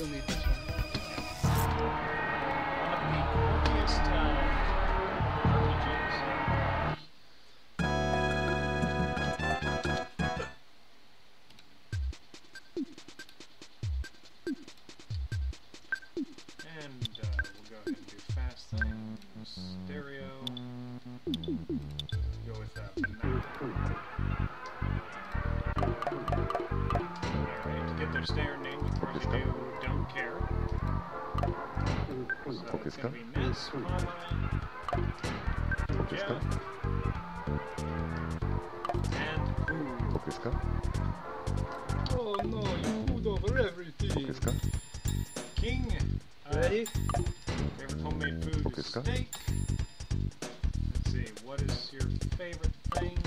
You'll need this one. One of the quirkiest RPGs. And we'll go ahead and do fast things. Stereo. Go with banana. Alright, to get their stereo name, we can probably do Don't Care. So it's going to be Miss, Mama, Joe, and Oh no, you moved over everything. King. Ready? Favorite homemade food is steak. Let's see, what is your favorite thing?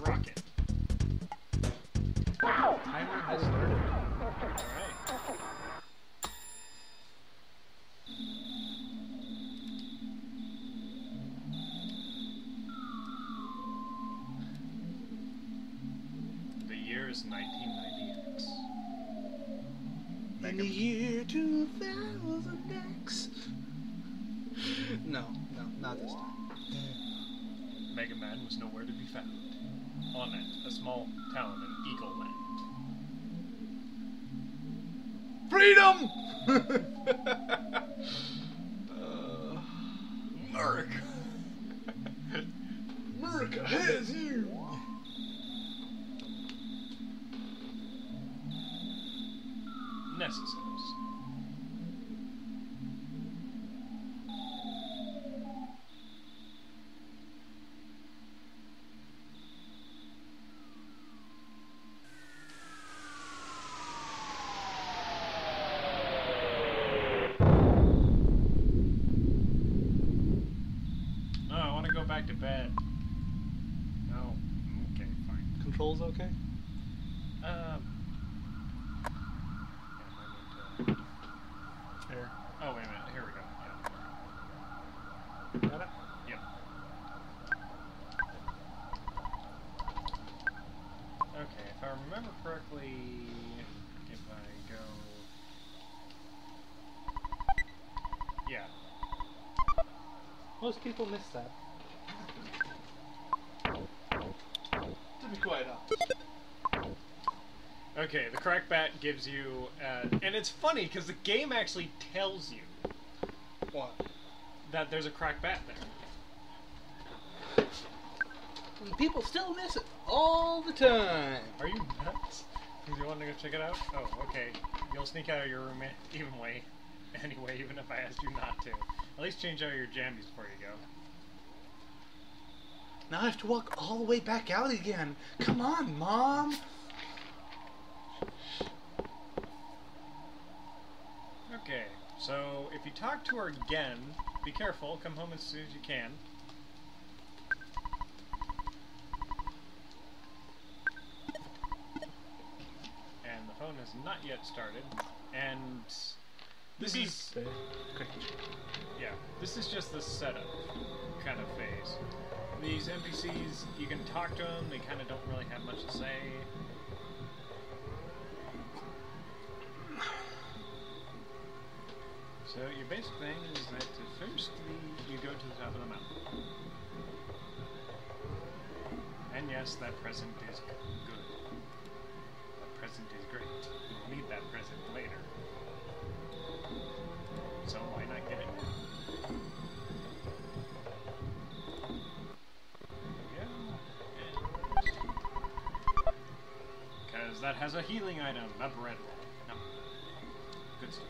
Rocket. Timer has started. Alright. The year is 1990X. In the year 2000X. No, not this time. Mega Man was nowhere to be found. On it, a small town in Eagle Land. Freedom! America! America has you! Necessaries. Oh, I want to go back to bed. No. Okay, fine. Controls okay? Here. Oh, wait a minute. Here we go. Yeah. Got it? Yep. Okay, if I remember correctly, if I go... Yeah. Most people miss that. To be quite honest. Okay, the crackbat gives you... and it's funny, because the game actually tells you What? that there's a crackbat there. And people still miss it all the time. Are you nuts? Do you want to go check it out? Oh, okay. You'll sneak out of your room anyway, even if I asked you not to. At least change out your jammies before you go. Now I have to walk all the way back out again. Come on, Mom. Okay, so if you talk to her again, be careful, come home as soon as you can. And the phone has not yet started, and this is... Yeah, this is just the setup kind of phase. These NPCs, you can talk to them, they kind of don't really have much to say. So your basic thing is that first you go to the top of the mountain. And yes, that present is good. That present is great. You'll need that present later. So why not get it now? Because that has a healing item, a bread roll. No. Good stuff.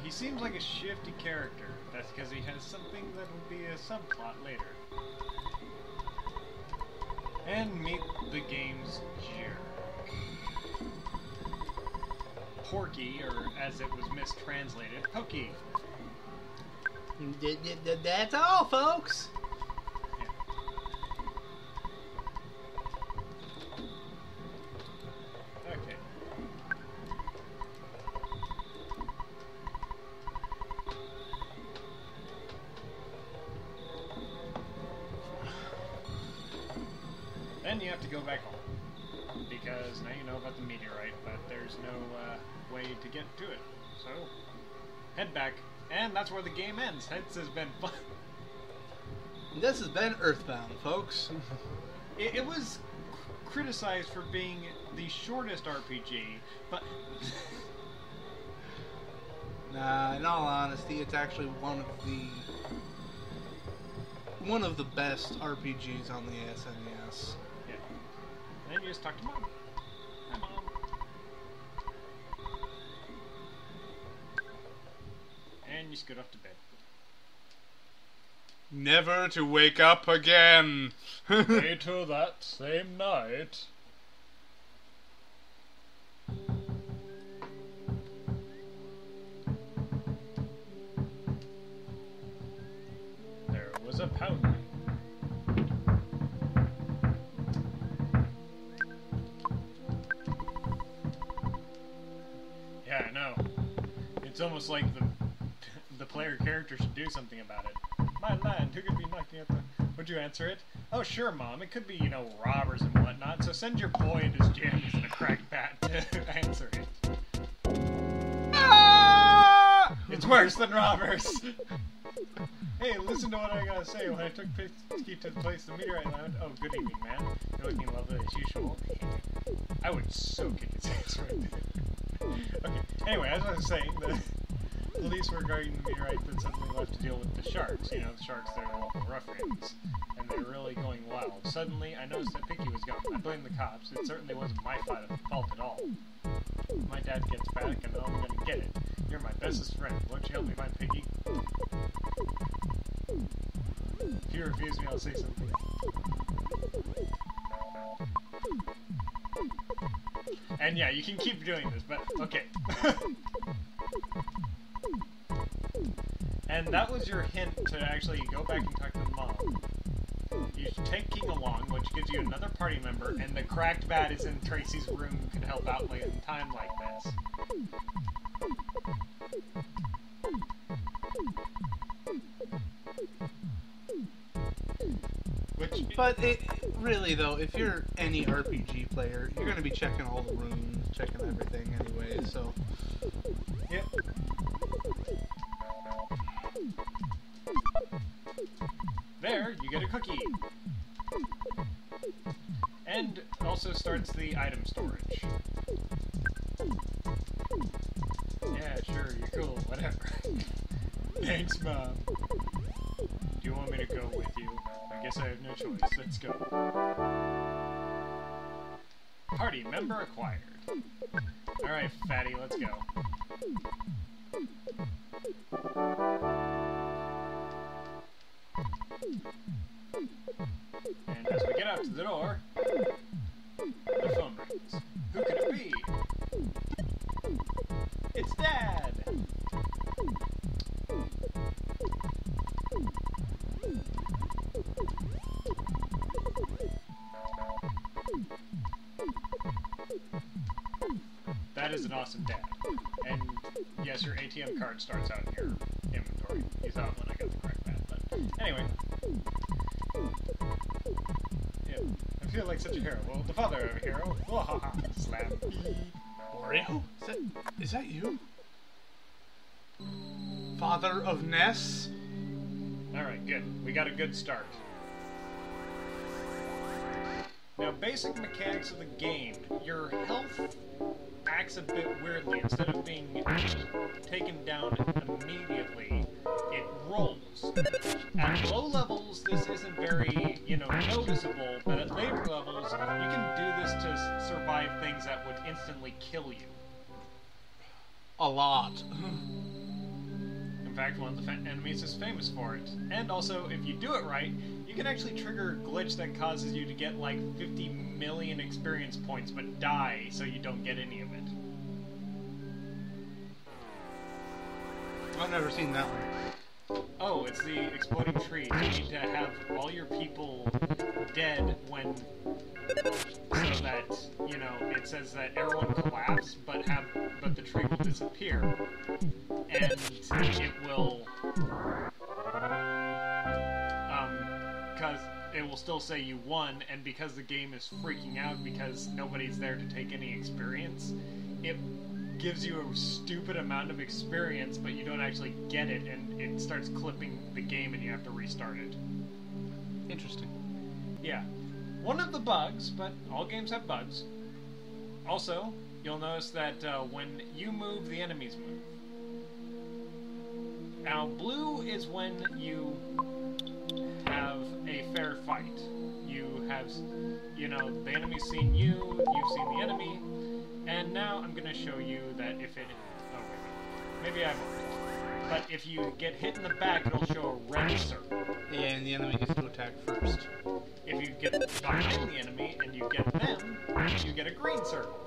He seems like a shifty character. That's because he has something that will be a subplot later. And meet the game's jerk. Porky, or as it was mistranslated, Pokey. That's all, folks. Yeah. Okay. Then you have to go back home. Because now you know about the meteorite, but there's no way to get to it. So, head back. And that's where the game ends. This has been fun. This has been Earthbound, folks. It was criticized for being the shortest RPG, but... Nah, in all honesty, it's actually one of the best RPGs on the SNES. Yeah. And then you just talk to Mom. Hi, Mom. And you scoot off to bed. Never to wake up again. Later that same night. There was a pound. Yeah, I know. It's almost like the player character should do something about it. My land, who could be knocking at the... Would you answer it? Oh, sure, Mom. It could be, you know, robbers and whatnot, so send your boy and his jammies and a cracked bat to answer it. Ah! It's worse than robbers! Hey, listen to what I gotta say. When I took Keith to the place, the meteorite landed. Oh, good evening, man. You're looking lovely as usual. I would so kick his ass right there. Okay, anyway, as I was saying, the police were guarding the meteorite, but suddenly left to deal with the sharks. You know, the sharks, they're local ruffians. And they're really going wild. Suddenly, I noticed that Piggy was gone. I blame the cops. It certainly wasn't my fault at all. My dad gets back, and I'm gonna get it. You're my bestest friend. Won't you help me find Piggy? If you refuse me, I'll say something. And yeah, you can keep doing this, but okay. And that was your hint to actually go back and talk to Mom. You should take King along, which gives you another party member, and the cracked bat is in Tracy's room who can help out in a time like this. But really though, if you're any RPG player, you're gonna be checking all the rooms, checking everything anyway. So, yep. There, you get a cookie. And also starts the item storage. Yeah, sure, you're cool, whatever. Thanks, Mom. Do you want me to go with you? I guess I have no choice. Let's go. Party member acquired. Alright, fatty, let's go. And as we get out to the door, the phone rings. Who could it be? It's Dad! That is an awesome dad. And yes, your ATM card starts out in your inventory. You saw it when I got the correct bat, but anyway. Yeah, I feel like such a hero. Well, the father of a hero. Wahaha! Slam. Wario? Is that you? Father of Ness? Alright, good. We got a good start. Now, basic mechanics of the game. Your health acts a bit weirdly. Instead of being taken down immediately, it rolls. At low levels, this isn't very, noticeable, but at later levels, you can do this to survive things that would instantly kill you. A lot. In fact, one of the enemies is famous for it. And also, if you do it right, you can actually trigger a glitch that causes you to get like 50 million experience points, but die so you don't get any of it. I've never seen that one. Oh, it's the exploding tree. You need to have all your people dead when, so that, you know, it says that everyone collapse, but the tree will disappear, and it will, because it will still say you won, and because the game is freaking out because nobody's there to take any experience, it gives you a stupid amount of experience, but you don't actually get it, and it starts clipping the game and you have to restart it. Interesting. Yeah. One of the bugs, but all games have bugs. Also, you'll notice that when you move, the enemies move. Now, blue is when you have a fair fight. You have, you know, the enemy's seen you, you've seen the enemy, and now I'm going to show you that if it... Oh, wait. Maybe I've already. But if you get hit in the back, it'll show a red circle. And the enemy gets to attack first. If you get behind the enemy and you get them, you get a green circle.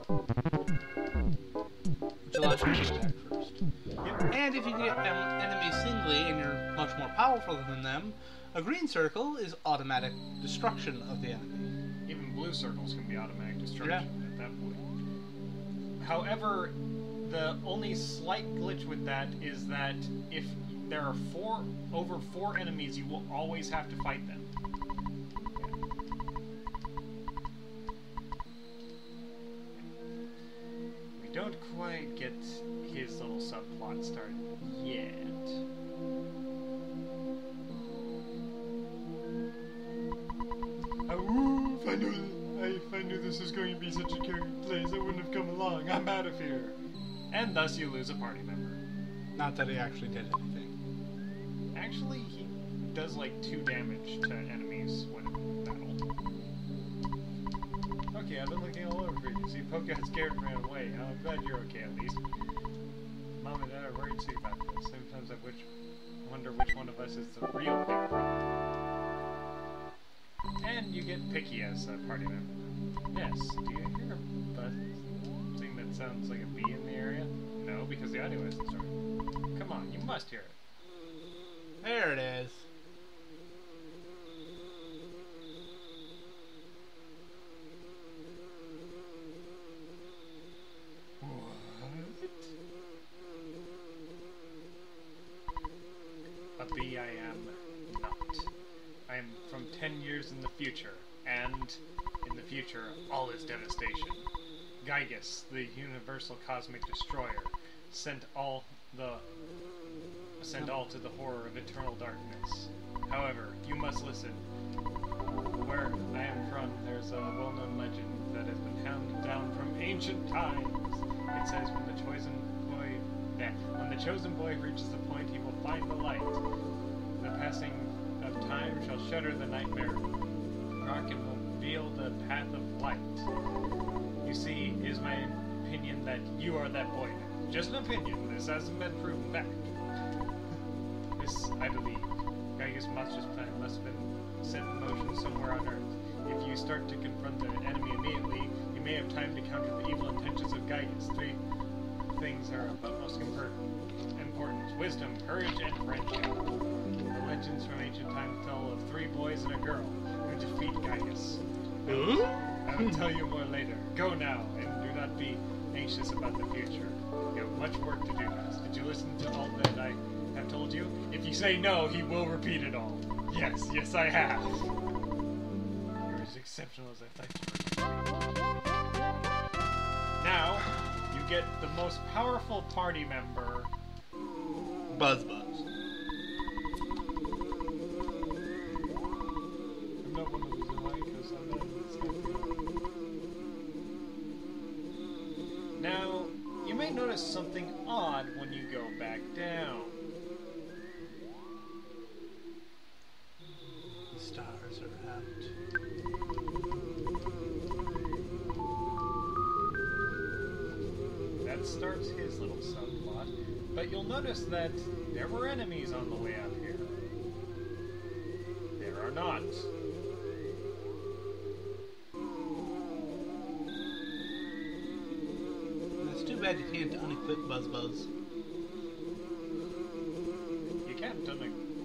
Which allows you to attack first. Yep. And if you get enemies singly and you're much more powerful than them, a green circle is automatic destruction of the enemy. Even blue circles can be automatic destruction at that point. However, the only slight glitch with that is that if there are over four enemies, you will always have to fight them. We don't quite get his little subplot started yet. If I knew this was going to be such a character place, I wouldn't have come along. I'm out of here. And thus you lose a party member. Not that he actually did anything. Actually, he does like 2 damage to enemies when in battle. Okay, I've been looking all over for you. See, Poke got scared and ran away. I'm glad you're okay at least. Mom and Dad are worried too about this. Sometimes I wonder which one of us is the real big problem. And you get picky as a party member. Yes, do you hear a buzzing that sounds like a bee in the area? No, because the audio isn't started. Come on, you must hear it. There it is. A bee I am not. I am from 10 years in the future, and in the future, all is devastation. Gygus, the universal cosmic destroyer, sent all to the horror of eternal darkness. However, you must listen. Where I am from, there's a well-known legend that has been handed down from ancient times. It says when the chosen boy reaches the point, he will find the light. The passing of time shall shudder the nightmare, rock and reveal the path of light. You see, it is my opinion that you are that boy now. Just an opinion. This hasn't been proven back. This, I believe. Gygus' monstrous plan must have been set in motion somewhere on Earth. If you start to confront the enemy immediately, you may have time to counter the evil intentions of Gygus. 3 things are of utmost importance. Wisdom, courage, and friendship. The legends from ancient times tell of 3 boys and a girl who defeat Gygus. I will tell you more later. Go now, and do not be anxious about the future. You have much work to do next. Did you listen to all that I have told you? If you say no, he will repeat it all. Yes, yes I have. You're as exceptional as I thought you were. Now, you get the most powerful party member... Buzz. I'm not one of those in line because I'm not in this. Now, you may notice something odd when you go back down. The stars are out. That starts his little subplot. But you'll notice that there were enemies on the way up here. There are not. It's too bad you can't unequip Buzz.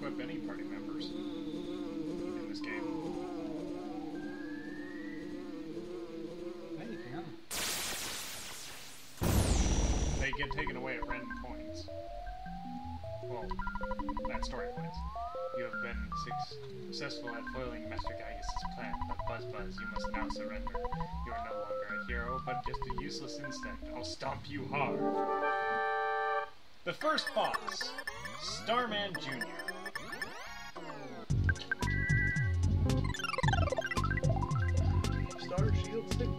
equip any party members in this game. Hey, yeah. They get taken away at random points. Well, at story points. You have been successful at foiling Master Gaius' plan, but Buzz, you must now surrender. You are no longer a hero, but just a useless insect. I'll stomp you hard. The first boss, Starman Jr. Star Shield Stick.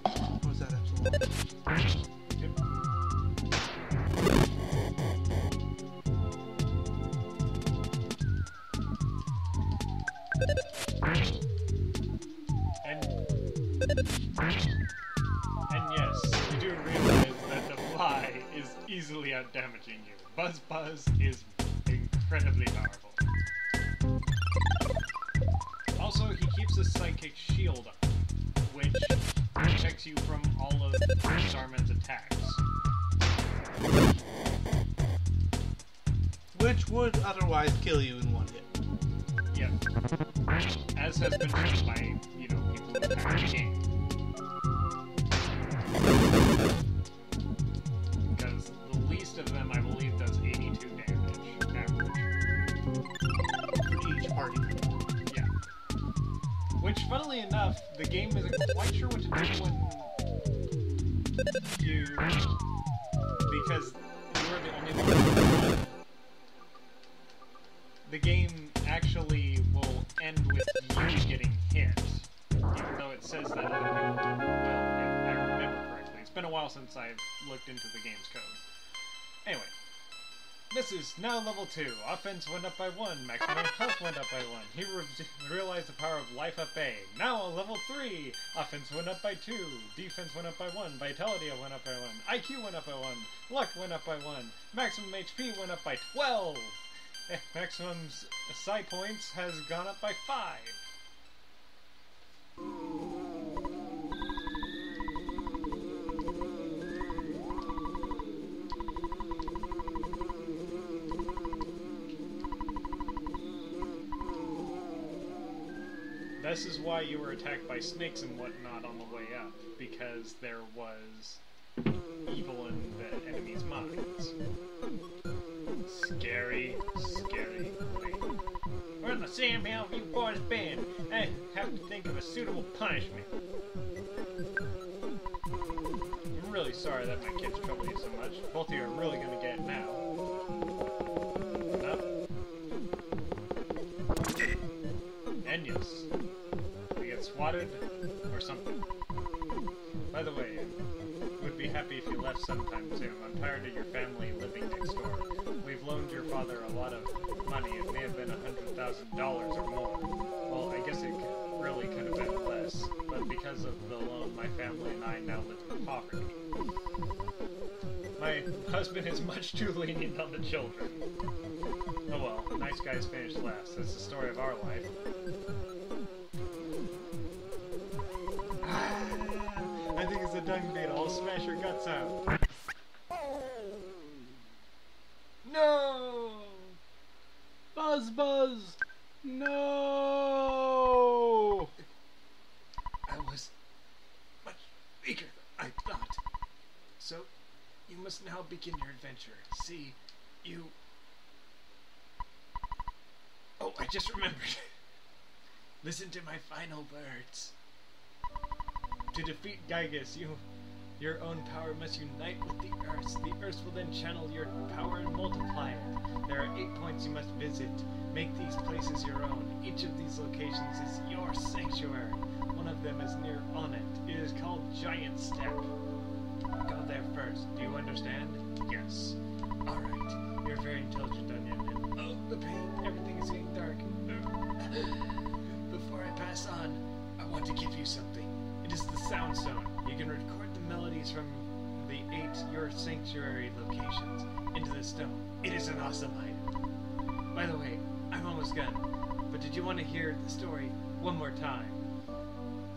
What was that, Epsilon? And yes, you do realize that the fly is easily outdamaging you. Buzz is incredibly powerful. Also, he keeps a psychic shield up, which protects you from all of Starman's attacks. Which would otherwise kill you in one hit. Yeah. As has been shown by, people who attack the game. Because the least of them, I believe, does 82 damage, average. For each party. Yeah. Which, funnily enough, the game isn't quite sure what to do when you... Because you are the only one. The game actually will end with you getting hit. Even though it says that in the well, if I remember correctly. It's been a while since I've looked into the game's code. Anyway. This is now level 2. Offense went up by 1. Maximum health went up by 1. He realized the power of life up A. Now level 3. Offense went up by 2. Defense went up by 1. Vitality went up by 1. IQ went up by 1. Luck went up by 1. Maximum HP went up by 12. Maximum psi points has gone up by 5. This is why you were attacked by snakes and whatnot on the way up, because there was evil in the enemy's minds. Scary, scary thing. Where's the Sam how you boys been? I have to think of a suitable punishment. I'm really sorry that my kids trouble you so much. Both of you are really gonna get it now. And yes, we get swatted or something. By the way, would be happy if you left sometime soon. I'm tired of your family living next door. We've loaned your father a lot of money. It may have been $100,000 or more. Well, I guess it really could have been less, but because of the loan, my family and I now live in poverty. My husband is much too lenient on the children. Oh well, nice guys finish last. That's the story of our life. I think it's a dung beetle. I'll smash your guts out. No! Buzz! No! I was much weaker than I thought. So, you must now begin your adventure. See, you... Oh, I just remembered. Listen to my final words. To defeat Gygus, your own power must unite with the Earth's. The Earth will then channel your power and multiply it. There are 8 points you must visit. Make these places your own. Each of these locations is your sanctuary. One of them is near Onnet. It is called Giant Step. Go there first. Do you understand? Yes. Alright. You're a very intelligent onion. And oh, the pain. Everything is getting dark. Before I pass on, I want to give you something. It is the Sound Stone. You can record the melodies from the 8 Your Sanctuary locations into the stone. It is an awesome item. By the way, I'm almost done. But did you want to hear the story one more time?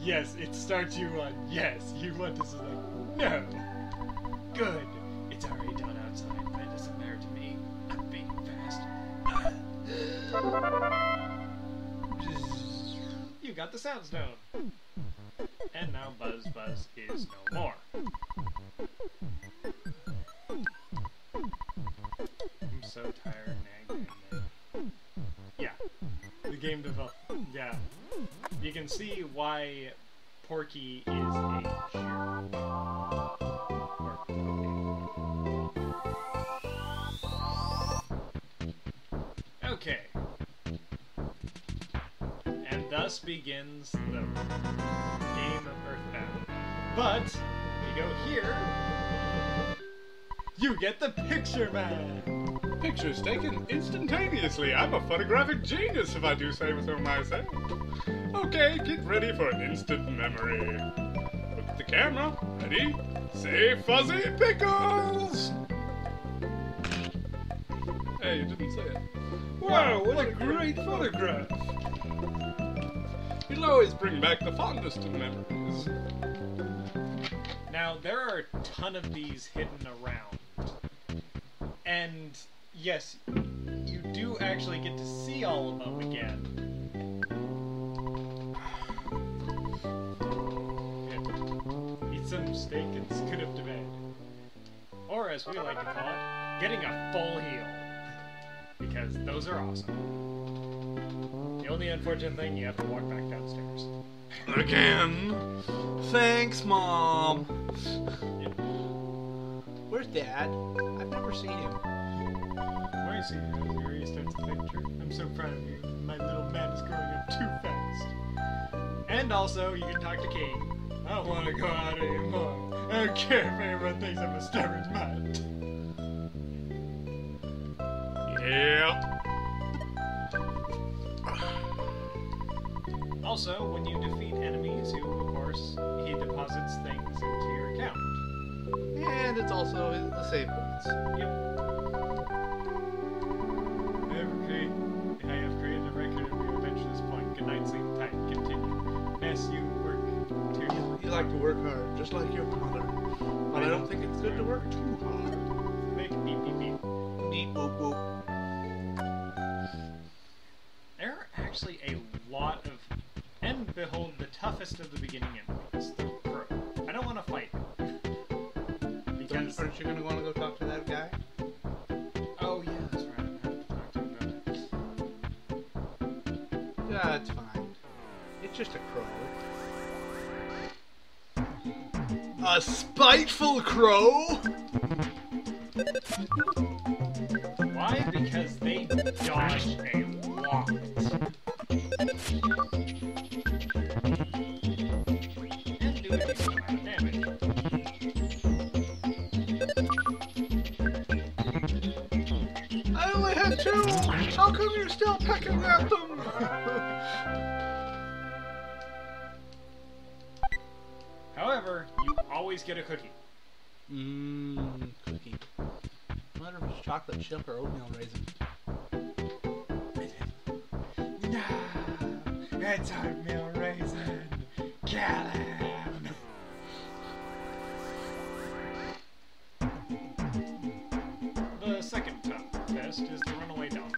Yes, it starts you on yes. You want to select no. Good. It's already done outside, but it doesn't matter. compared to me. I'm being fast. You got the sound stone. And now Buzz is no more. I'm so tired and angry. Yeah. The game developed. Yeah. You can see why Porky is a jerk. Okay. And thus begins the game of Earthbound. But, you go here, you get the picture man! Pictures taken instantaneously. I'm a photographic genius, if I do say so myself. Okay, get ready for an instant memory. Look at the camera. Ready? Say Fuzzy Pickles! Hey, you didn't say it. Wow, what a great photograph! It'll always bring back the fondest of memories. Now, there are a ton of these hidden around. And, yes, you do actually get to see all of them again. Eat some steak and scoot up to bed. Or, as we like to call it, getting a full heal. Because those are awesome. The only unfortunate thing, you have to walk back downstairs. Again. Thanks, Mom. Where's Dad? I've never seen him. Where is he? Here he starts the picture. I'm so proud of you. My little man is growing up too fast. And also, you can talk to King. I don't want to go out anymore. I don't care if anyone thinks I'm a stubborn mutt. Yeah. Also, when you defeat enemies who, of course, he deposits things into your account. And it's also the save points. Yep. I have created a record of your adventure to this point. Good night, sleep tight. Continue. As you work too. You like to work hard, just like your mother. But I don't think it's good to work too hard. Make beep beep beep. Beep boop boop. There are actually a lot of, and behold, the toughest of the beginning enemies, the Crow. I don't want to fight him. Because... Aren't you going to want to go talk to that guy? Oh yeah, that's right. I have to talk to him about it. Yeah, it's fine. It's just a crow. A spiteful crow? Why? Because they dodge a lot. And do a decent amount of damage. I only had 2! How come you're still pecking at them? However, you always get a cookie. Cookie. I wonder if it's chocolate chip or oatmeal raisin. No, it's oatmeal raisin. Kill him. The second top test is the runaway dog.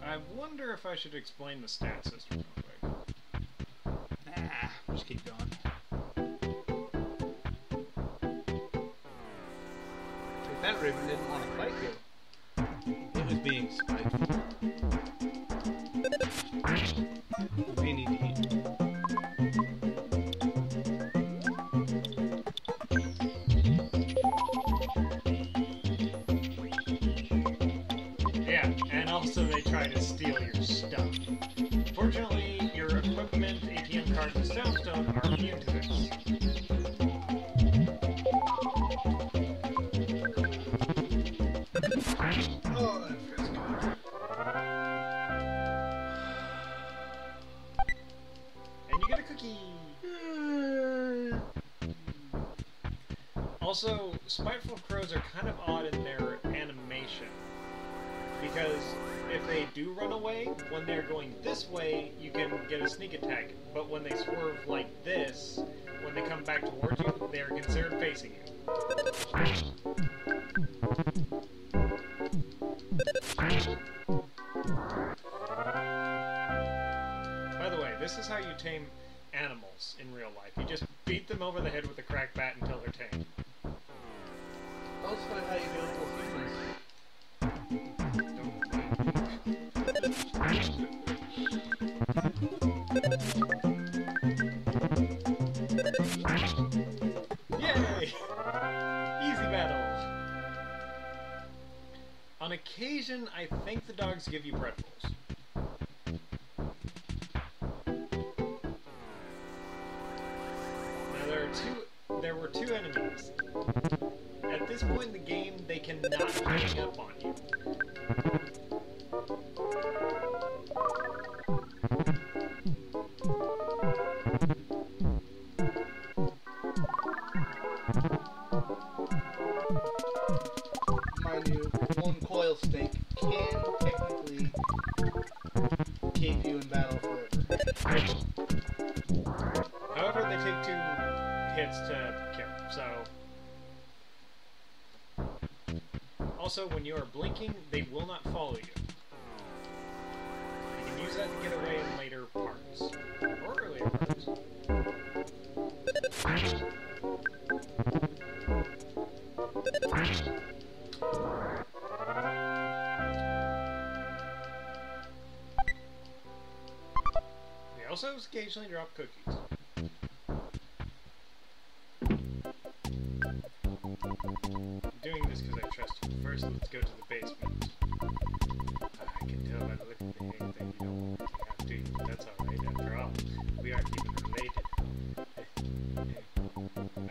I wonder if I should explain the stat system real quick. Nah, just keep going. If that Raven didn't want to fight you, it was being spiteful. You may need to eat. Yeah, and also they try to steal your stuff. Fortunately, your equipment, ATM cards, and Soundstone are immune to this. Oh, that feels good. And you get a cookie! Also, spiteful crows are kind of odd in their animation. because if they do run away, when they're going this way, you can get a sneak attack. But when they swerve like this, when they come back towards you, they are considered facing you. By the way, this is how you tame animals in real life. You just beat them over the head with a cracked bat until they're tamed. Also, how you do it with humans. Yay! Easy battle. On occasion, I think the dogs give you pretzels. Now there were two enemies. At this point in the game, they cannot hang up on you. Mind you, one coil snake can technically keep you in battle forever. However, they take 2 hits to kill, so... Also, when you are blinking, they will not follow you. You can use that to get away in later parts. Or earlier parts. They also occasionally drop cookies. I'm doing this because I trust you. First, let's go to the basement. I can tell by the look of the hair that you don't really have to, but that's alright. After all, we aren't even related.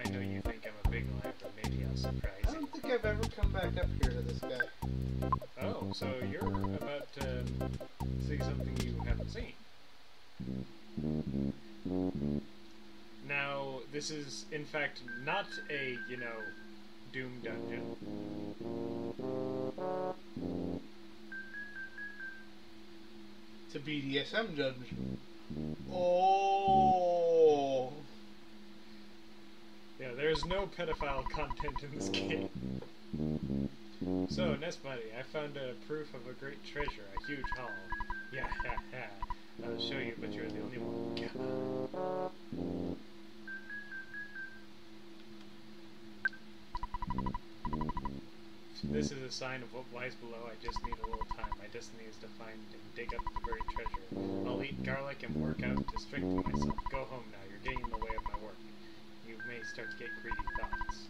I know you think I'm a big liar, but maybe I'll surprise I you. don't think I've ever come back up here to this guy. Oh, so you're about to see something you haven't seen. Now, this is, in fact, not a, Doom dungeon. It's a BDSM dungeon. Oh. Yeah, there's no pedophile content in this game. So, Nest Buddy, I found a proof of a great treasure, a huge haul. Yeah, ha, ha. I'll show you, but you're the only one. Come on. This is a sign of what lies below. I just need a little time. My destiny is to find and dig up the buried treasure. I'll eat garlic and work out to strengthen myself. Go home now. You're getting in the way of my work. You may start to get greedy thoughts.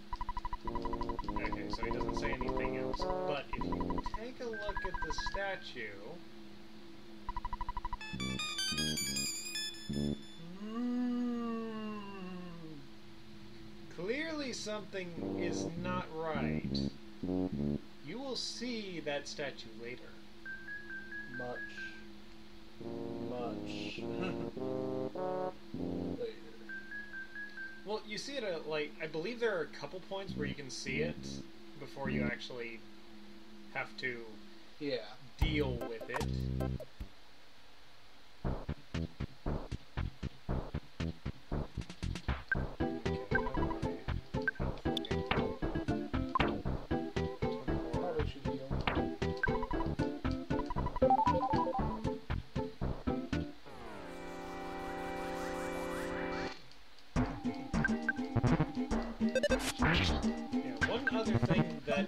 Okay, so he doesn't say anything else. But if you take a look at the statue... Clearly something is not right. You will see that statue later. Much later. Well, you see it at, I believe there are a couple points where you can see it before you actually have to deal with it.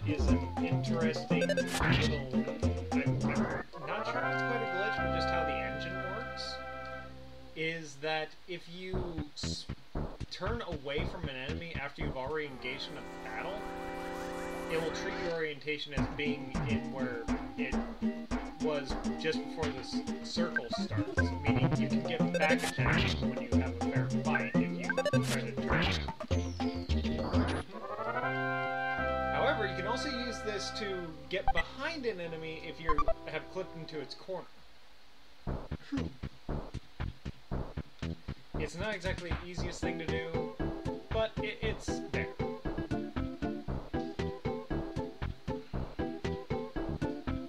Is an interesting little... I'm not sure if it's quite a glitch, but just how the engine works, is that if you turn away from an enemy after you've already engaged in a battle, it will treat your orientation as being in where it was just before this circle starts, meaning you can get back attacks when you have a fair fight if you try to turn. However, you can also use this to get behind an enemy if you have clipped into its corner. It's not exactly the easiest thing to do, but it's there.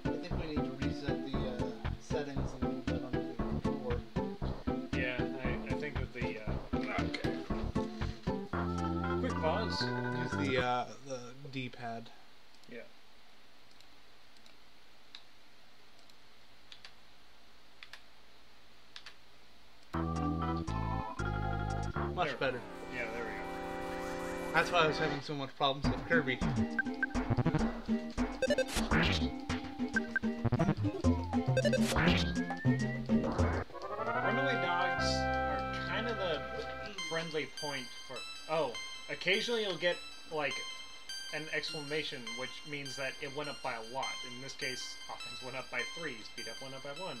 I think we need to does. Use the D-pad. Yeah. Much better. Yeah, there we go. That's why I was having so much problems with Kirby. Runaway dogs are kind of the friendly point for... Oh, occasionally you'll get, like, an exclamation, which means that it went up by a lot. In this case, offense went up by 3, speed up went up by 1.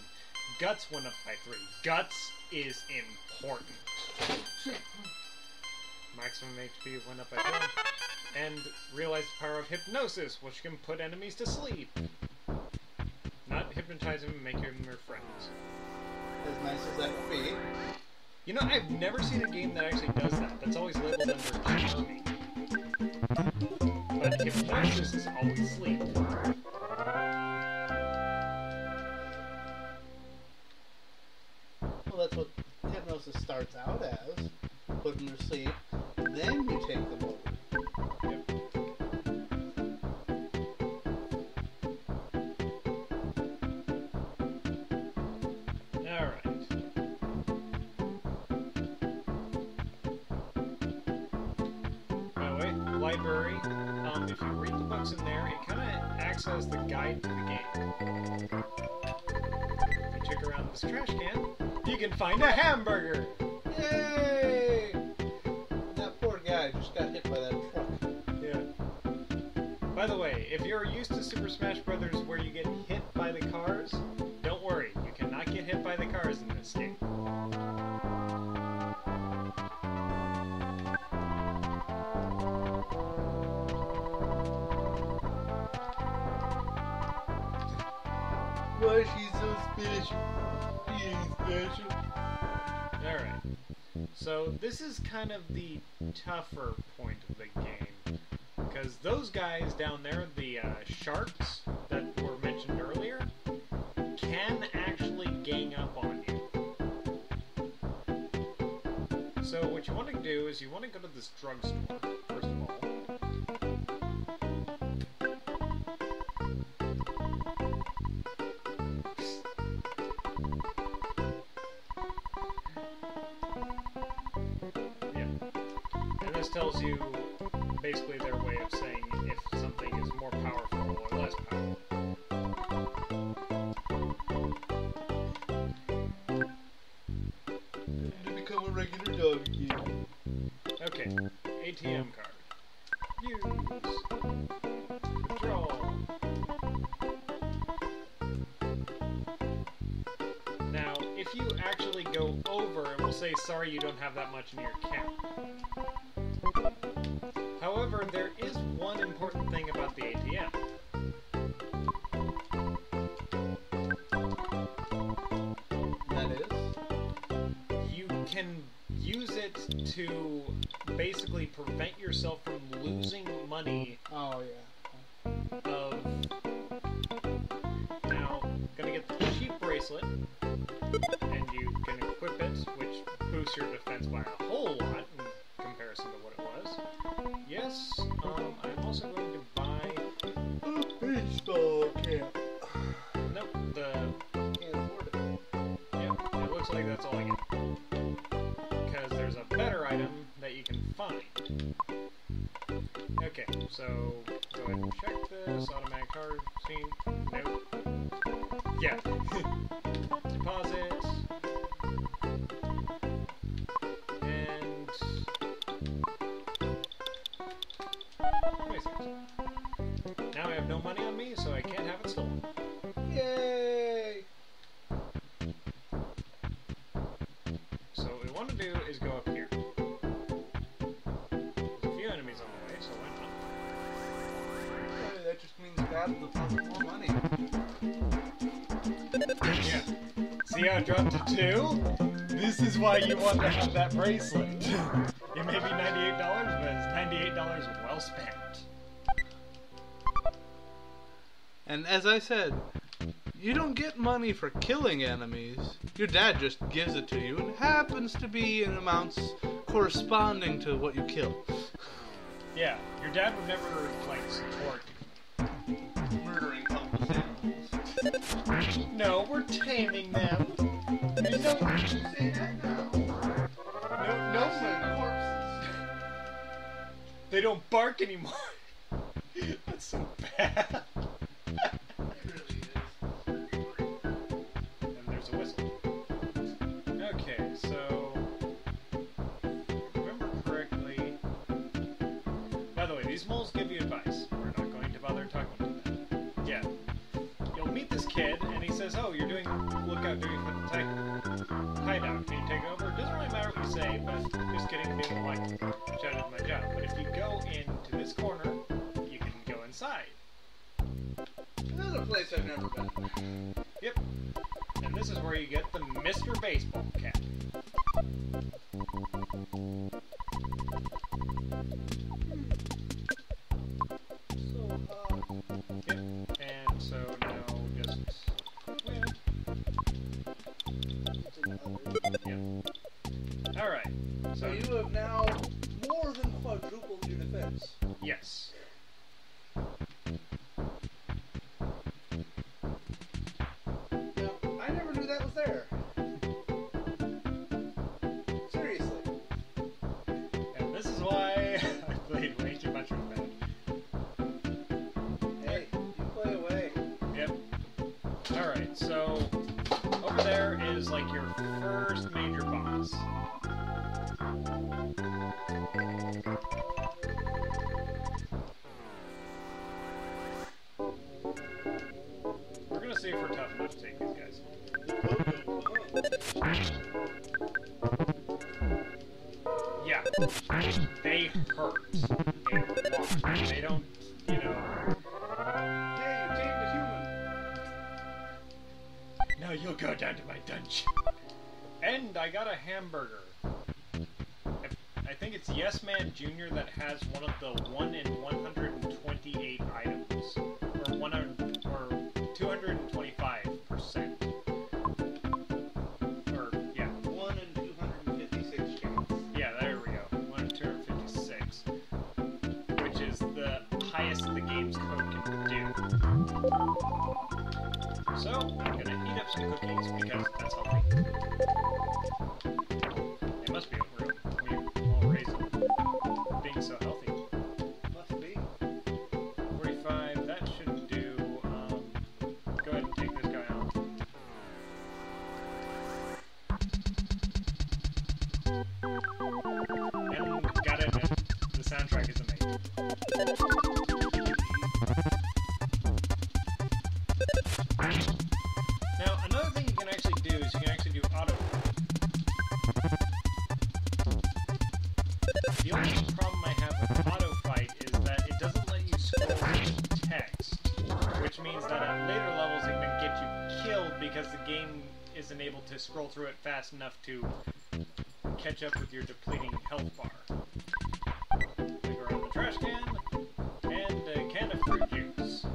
Guts went up by 3. Guts is important. Maximum HP went up by 4. And realize the power of hypnosis, which can put enemies to sleep. Not hypnotize them and make them your friends. As nice as that would be. You know, I've never seen a game that actually does that. That's always labeled under charming. But hypnosis is always sleep. Well, that's what hypnosis starts out as. Put them to sleep, then you take them over. Yep. Alright. By the way, library, if you read the books in there, it kind of acts as the guide to the game. If you check around this trash can, you can find a hamburger! Yay! That poor guy just got hit by that truck. Yeah. By the way, if you're used to Super Smash Bros. Where you get hit by the cars, don't worry, you cannot get hit by the cars in this game. Why is she so special? She ain't special. Alright. So this is kind of the tougher point of the game. Because those guys down there, the sharks that were mentioned earlier, can actually gang up on you. So what you want to do is you want to go to this drugstore, first of all. Tells you basically their way of saying if something is more powerful or less powerful. To become a regular dog again. Okay, ATM card. Use. Withdraw. Now, if you actually go over, it will say, sorry, you don't have that much in your account. However, there is one important thing about the ATM. That is? You can use it to basically prevent yourself from losing money. Oh, yeah. Now, gonna get the cheap bracelet, and you can equip it, which boosts your defense by a whole lot in comparison to what it was. Yes, I'm also going to buy a baseball cap. Nope, Can't afford it. Yep, it looks like that's all I get. Because there's a better item that you can find. Okay, so go ahead and check this. Automatic card scene. Nope. Yeah. Deposit. And 26. Now I have no money on me, so I can't have it stolen. Yay! So what we want to do is go up here. There's a few enemies on the way, so why not? That just means God will deposit more money. Yeah. See how it dropped to 2? This is why you want to have that bracelet. It may be $98, but it's $98 well spent. And as I said, you don't get money for killing enemies. Your dad just gives it to you and happens to be in amounts corresponding to what you kill. Yeah, your dad would never, like, support Murdering helpless animals. No, we're taming them. You don't Say that now. no, Corpses. they don't bark anymore. That's so bad. It really is. And there's a whistle. Okay, so remember correctly. By the way, these moles give you advice. We're not going to bother talking to them. Yeah. You'll meet this kid, and he says, "Oh, you're doing lookout duty for the hideout. Can you take over?" It doesn't really matter what you say, but just kidding, being polite. Which I did my job. But if you go into this corner, you can go inside. Another place I've never been. Yep. And this is where you get the Mr. Baseball Cap. So, Yep. And so now just win. Yep. Alright. So you have now more than quadrupled your defense. Yes. Now, I never knew that was there. Seriously. And this is why I played way too much with that. Hey, you play away. Yep. Alright, so over there is like your first major boss. We're gonna see if we're tough enough to take these guys. Yeah. They hurt. They want. They don't, you know. Hey, you tamed a human. Now you'll go down to my dungeon. And I got a hamburger. I think it's Yes Man Jr. that has one of the 1 in 128 items. Or 100, or 225%. Or, yeah. 1 in 256 chance. Yeah, there we go. 1 in 256. Which is the highest the game's code can do. So, I'm gonna eat up some cookies because that's healthy. It must be real. We all raised them being so healthy. Must be. 45, that should do. Go ahead and take this guy out. And got it. The soundtrack is amazing. Now, another thing you can actually do is you can actually do auto. The only problem I have with auto fight is that it doesn't let you scroll through text, which means that at later levels it can get you killed because the game isn't able to scroll through it fast enough to catch up with your depleting health bar. Dig around the trash can, and a can of fruit juice.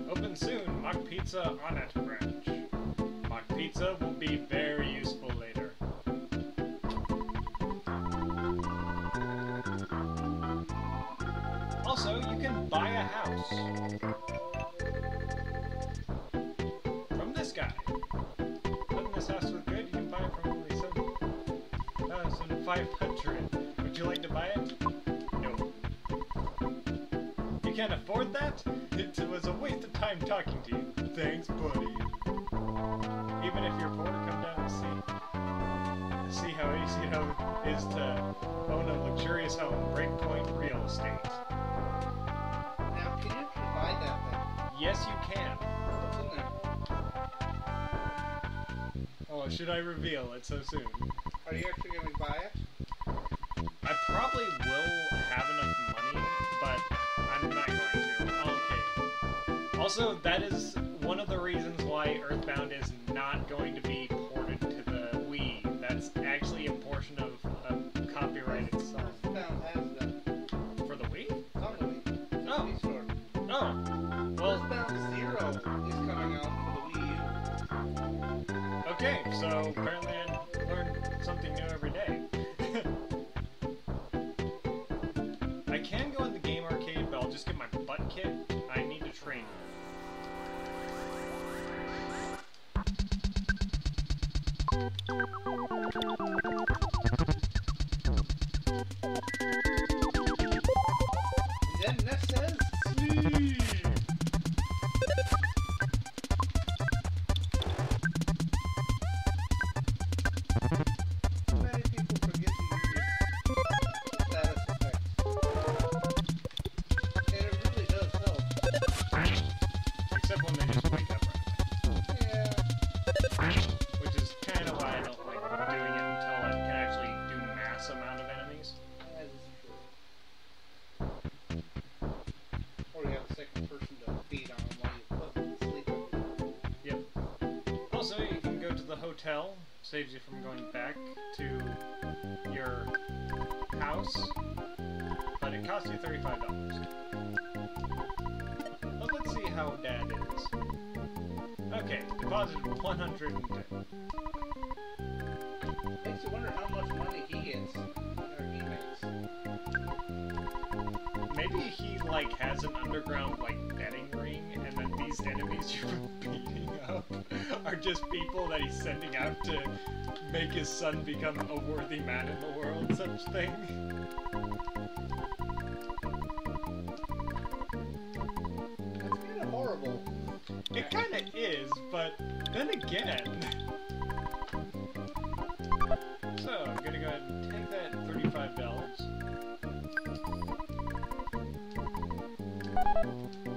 Open soon, Mock Pizza on it branch. Mock Pizza will be very useful later. Also, you can buy a house from this guy. When this house was good, you can buy it for only 7,500. Would you like to buy it? No. You can't afford that? It was a waste of time talking to you. Thanks, buddy. Even if you're poor, come down and see how easy it is to own a luxurious home. Breakpoint Real Estate. Now, can you provide that thing? Yes, you can. What's in there? Oh, should I reveal it so soon? Are you actually going to buy it? I probably will have enough money, but I'm not going to. Okay. Also, that is one of the reasons why Earthbound is not going to be ported to the Wii. That's actually a portion of copyright itself. Earthbound has that. For the Wii? It's on the Wii. Oh. Wii store. Oh. Well, Earthbound 0 is coming out for the Wii U. okay, so apparently I learn something new every day. Then Ness says, Sleep. many people forget to use status effects. And it really does help. Except when they just wake up right Yeah. away. Which is kind of why I don't like doing it until I can actually do mass amount of enemies. That is true. Or you have a second person to feed on while you put them to sleep. Yep. Also, you can go to the hotel. Saves you from going back to your house. But it costs you $35. But let's see how Dad is. Okay, deposited 110. Makes you wonder how much money he gets, or he makes. Maybe he, like, has an underground, like, betting ring, and then these enemies you're beating up are just people that he's sending out to make his son become a worthy man in the world, such thing. That's kind of horrible. It kinda is, but then again... So, I'm gonna go ahead and take that $35.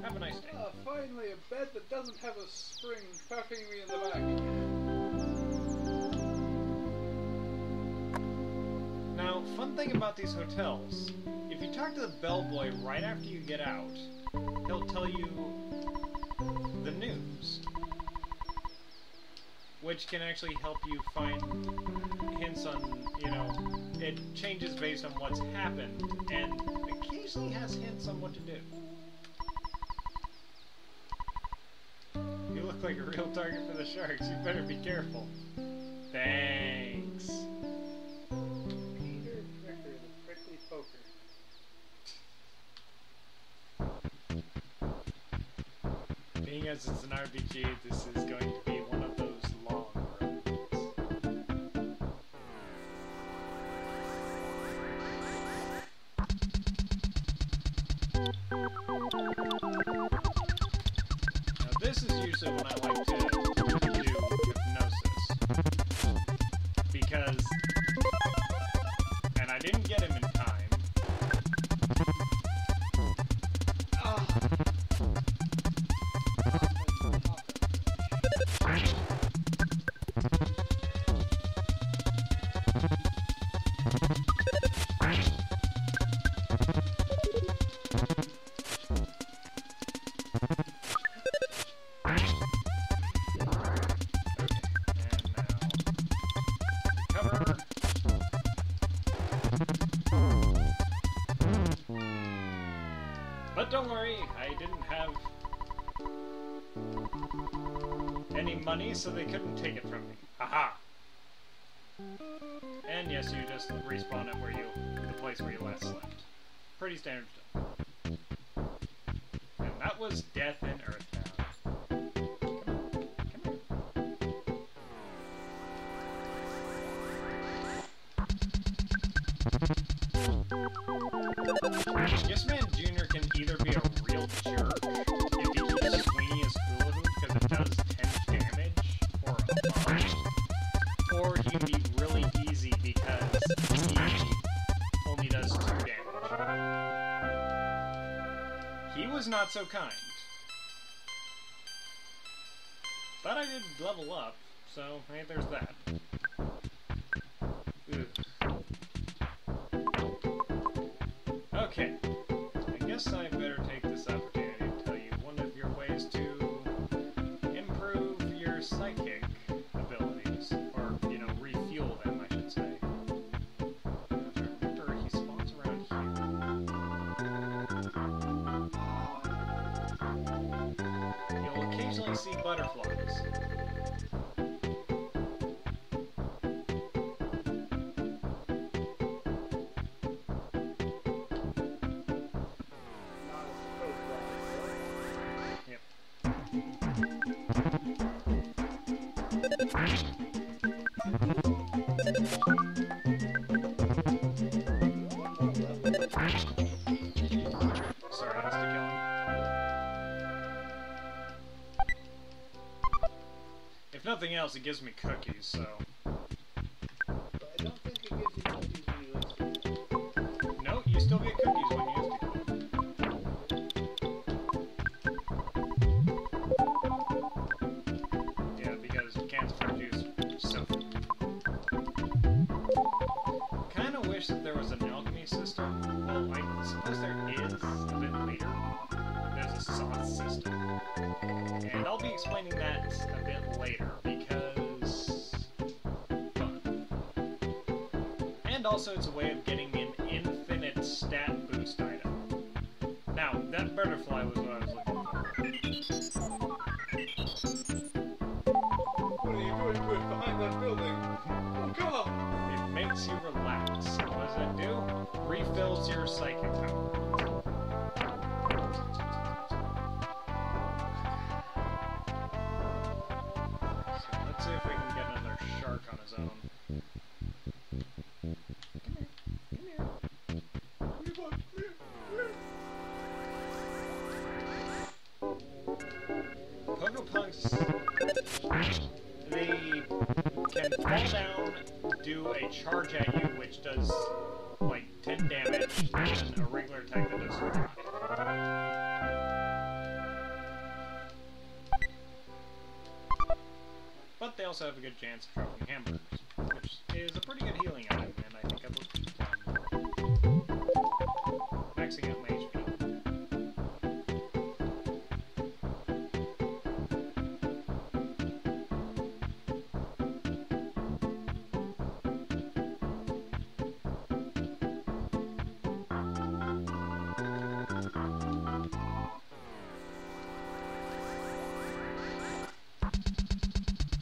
Have a nice day. Finally, a bed that doesn't have a spring cuffing me in the back. Now, fun thing about these hotels, if you talk to the bellboy right after you get out, he'll tell you the news, which can actually help you find hints on, you know, it changes based on what's happened, and occasionally has hints on what to do. You look like a real target for the sharks. You better be careful. Thanks. Peter Fricker, the prickly poker. Being as it's an RPG, this is going to be one of those long Now this is usually when I like to do hypnosis. Because, and I didn't get him in time. But don't worry, I didn't have any money, so they couldn't take it from me. Haha! And yes, you just respawn at where the place where you last slept. Pretty standard stuff. And that was Death in Earthbound. Yes Man Jr. can either be a real jerk if he keeps swinging his hula hoop because it does 10 damage or above, or he can be really easy because he only does 2 damage. He was not so kind. But I did level up, so hey, there's that. Ugh. Okay, I guess I better take this opportunity to tell you one of your ways to improve your psychic abilities, or, you know, refuel them, I should say. Remember, he spawns around here. You'll occasionally see butterflies. Sorry, nothing else, it gives me cookies, so... But I don't think it gives you cookies when you install. No, you still get cookies when you install. Yeah, because cans of fruit juice, so... Kinda wish that there was an alchemy system. Well, I suppose there is a bit later. There's a sauce system. And I'll be explaining that a bit later, because... fun. And also it's a way of getting an infinite stat boost item. Now, that butterfly was what I was looking for. What are you doing to it behind that building? Oh, come! It makes you relax. What does that do? Refills your psychic power. So let's see if we can get another shark on his own. Pogopunks, they can fall down, do a charge at you, which does like 10 damage, and a regular attack that does 5. But they also have a good chance of dropping hamburgers, which is a pretty good healing item, and I think I will keep maxing out my HP.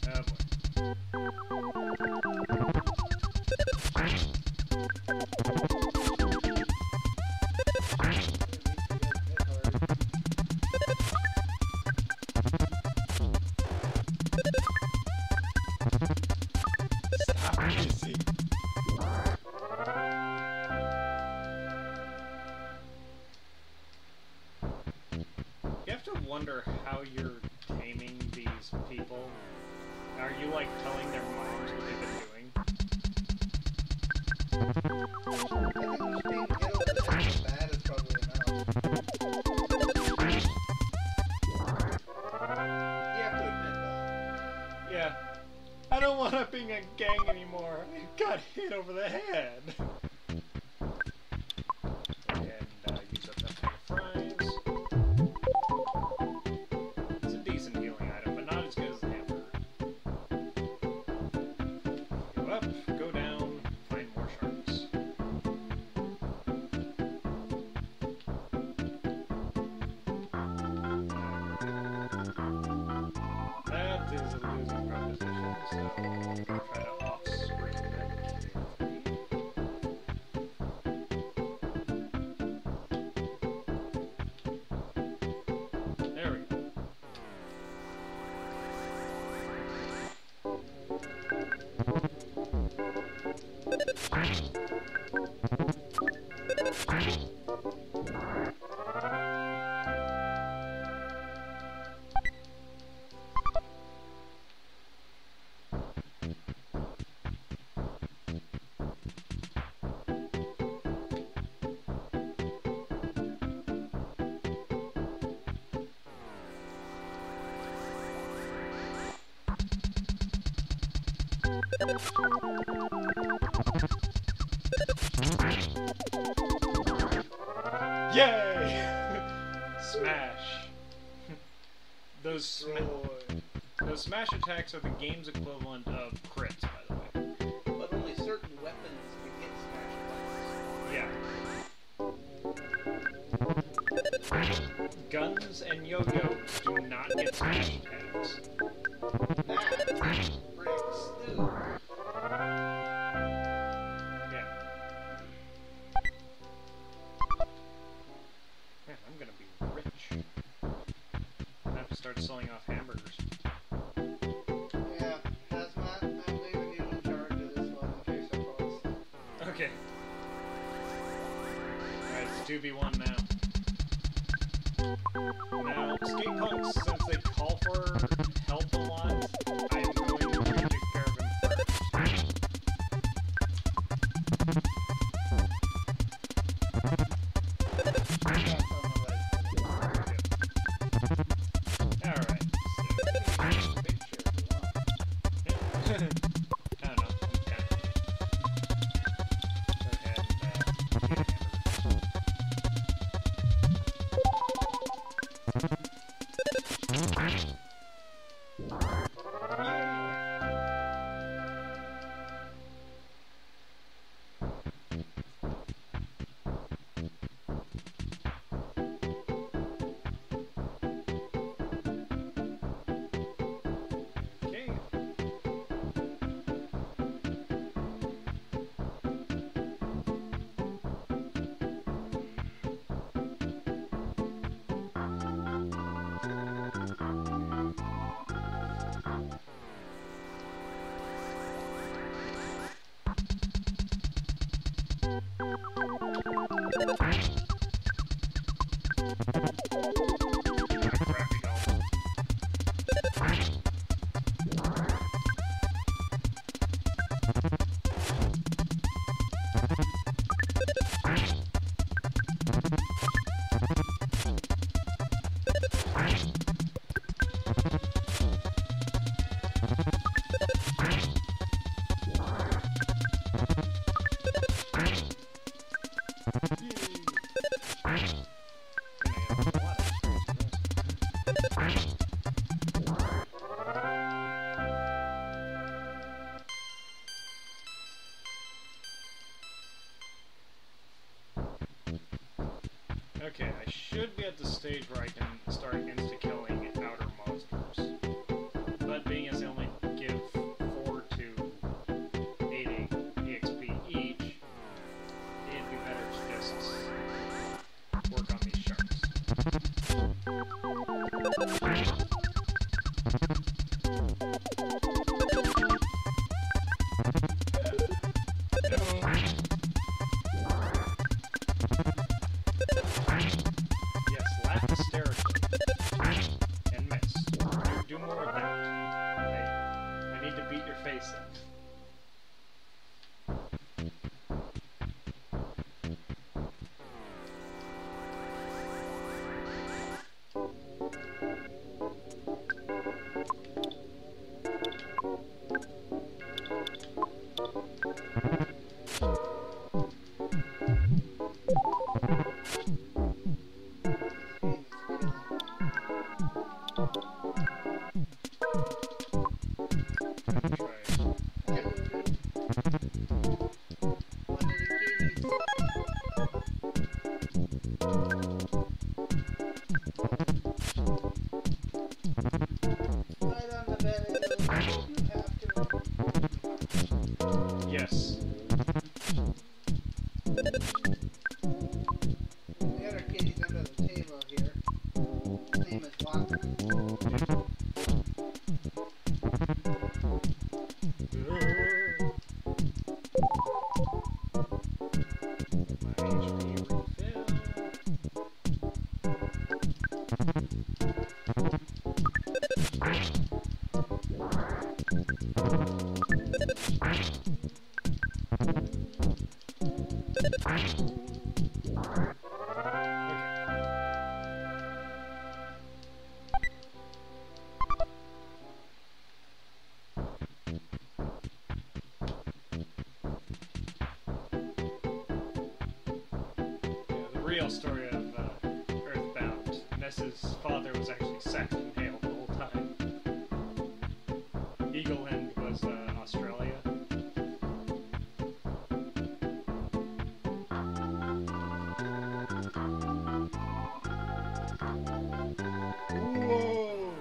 Oh boy. Stop kissing. You have to wonder how you're taming these people. Are you like telling their moms what they've been doing? I think just being hit over the head with bad is probably enough. You have to admit that. Yeah. I don't want to be in a gang anymore. I got hit over the head. And use up that pack of fries. It's a decent healing item, but not as good as the hamburger. Go up, go down, find more sharks. That is a losing proposition, so I'm gonna try to off-screen that carefully. There we go. Yay! Smash. Those smash attacks are the game's equivalent of crits, by the way. But only certain weapons can hit smash attacks. Yeah. Guns and yo-yos do not get smash attacks. That bricks stew. Yeah. Man, I'm gonna be rich. I have to start selling off hamburgers. Yeah, Hazmat, I'm leaving you in charge of this one in case I fall asleep. Okay. Alright, it's 2v1 now. Now, skate punks, since they call for help a lot, I'm Crappy doll. Okay, I should be at the stage where I can start insta-killing outer monsters. But being as they only give 4 to 8 EXP each, it'd be better to just work on these sharks. Yes, laugh hysterically. And miss. Do more of that. I need to beat your face in. Yes. The other kitty's under the table here. His name is Walker. The real story of Earthbound. Ness's father was actually Saxon Hale the whole time. Eagle End was Australia. Whoa!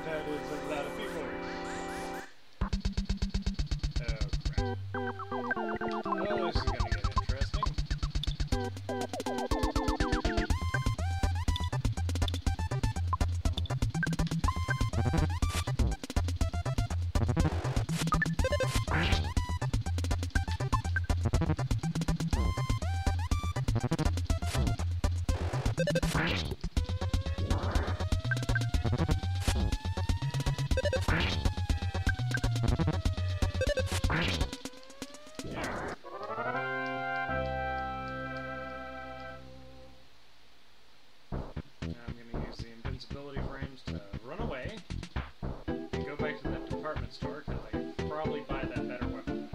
That is a lot of people. Oh crap. Well, this is gonna get interesting. I'm going to use the invincibility frames to run away and go back to that department store because I can probably buy that better weapon.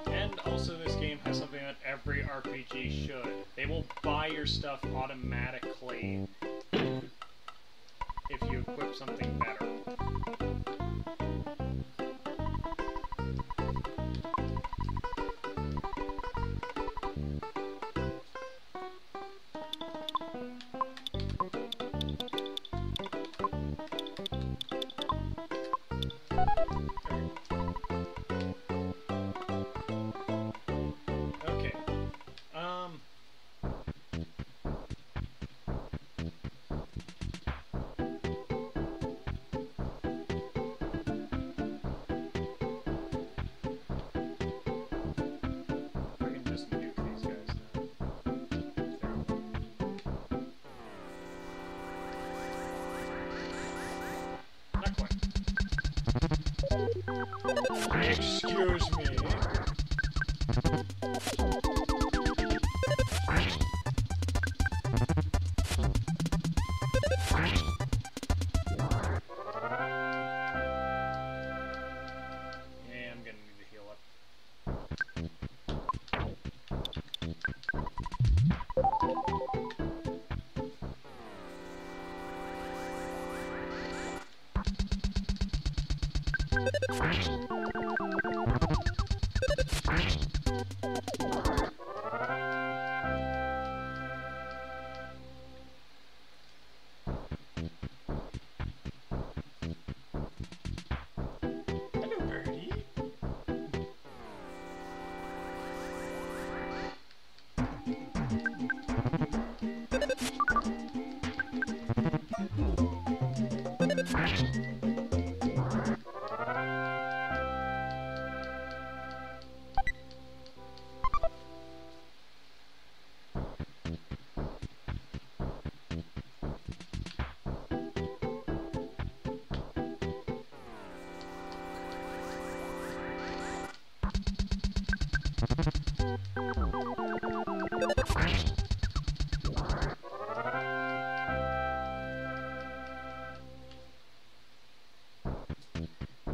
And also this game has something that every RPG should. They will buy your stuff automatically if you equip something better. Excuse me. Yeah, I'm gonna need to heal up. Hello, birdie.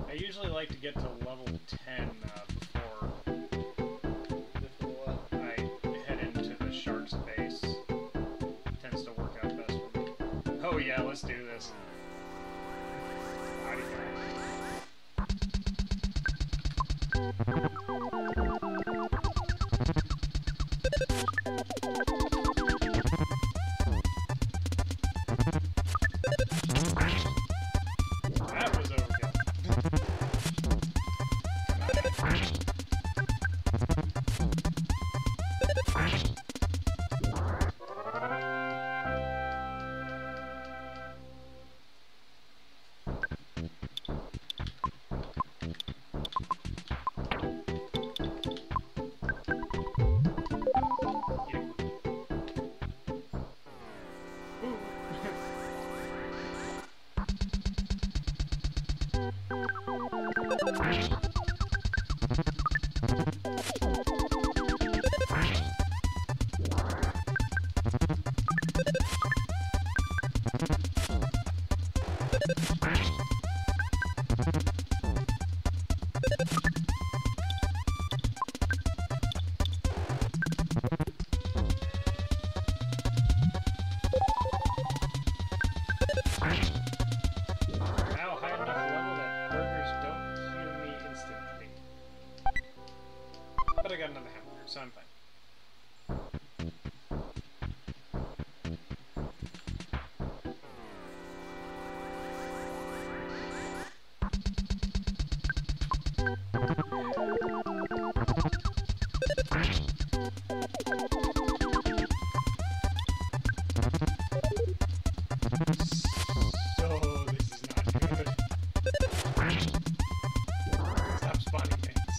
I usually like to get to level 10 before I head into the shark's base. Tends to work out best for me. Oh yeah, let's do this. Howdy, that was overkill. Now high enough level that burgers don't heal me instantly. But I got another hamburger, so I'm fine. So this is not good. Stop spawning things.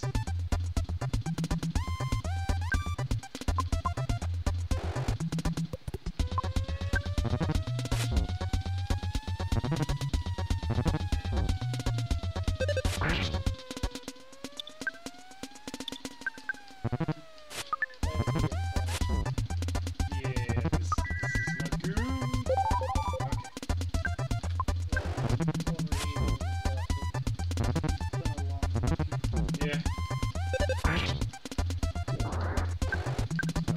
Yeah, this is not good. Yeah.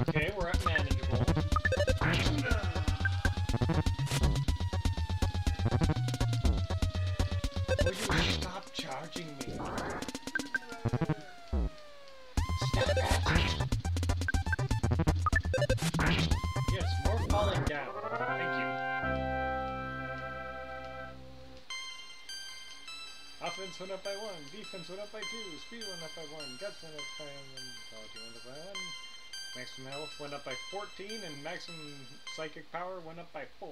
Okay, we're at manageable. Will you stop charging me? Stop it! Yes, more falling down. Thank you. Offense went up by 1, defense went up by 2, speed went up by 1, guts went up by 1, quality went up by 1, maximum health went up by 14, and maximum psychic power went up by 4.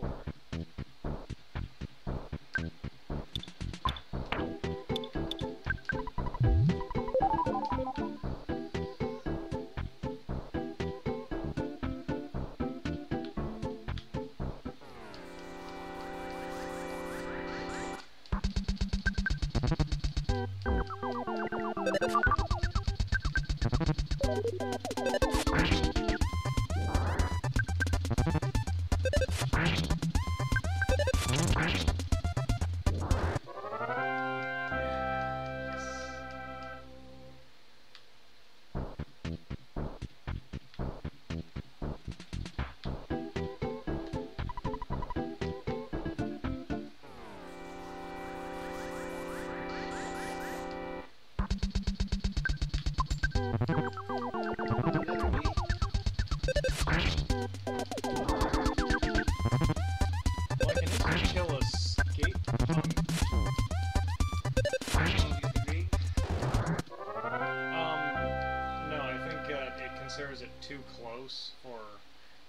Considers it too close for...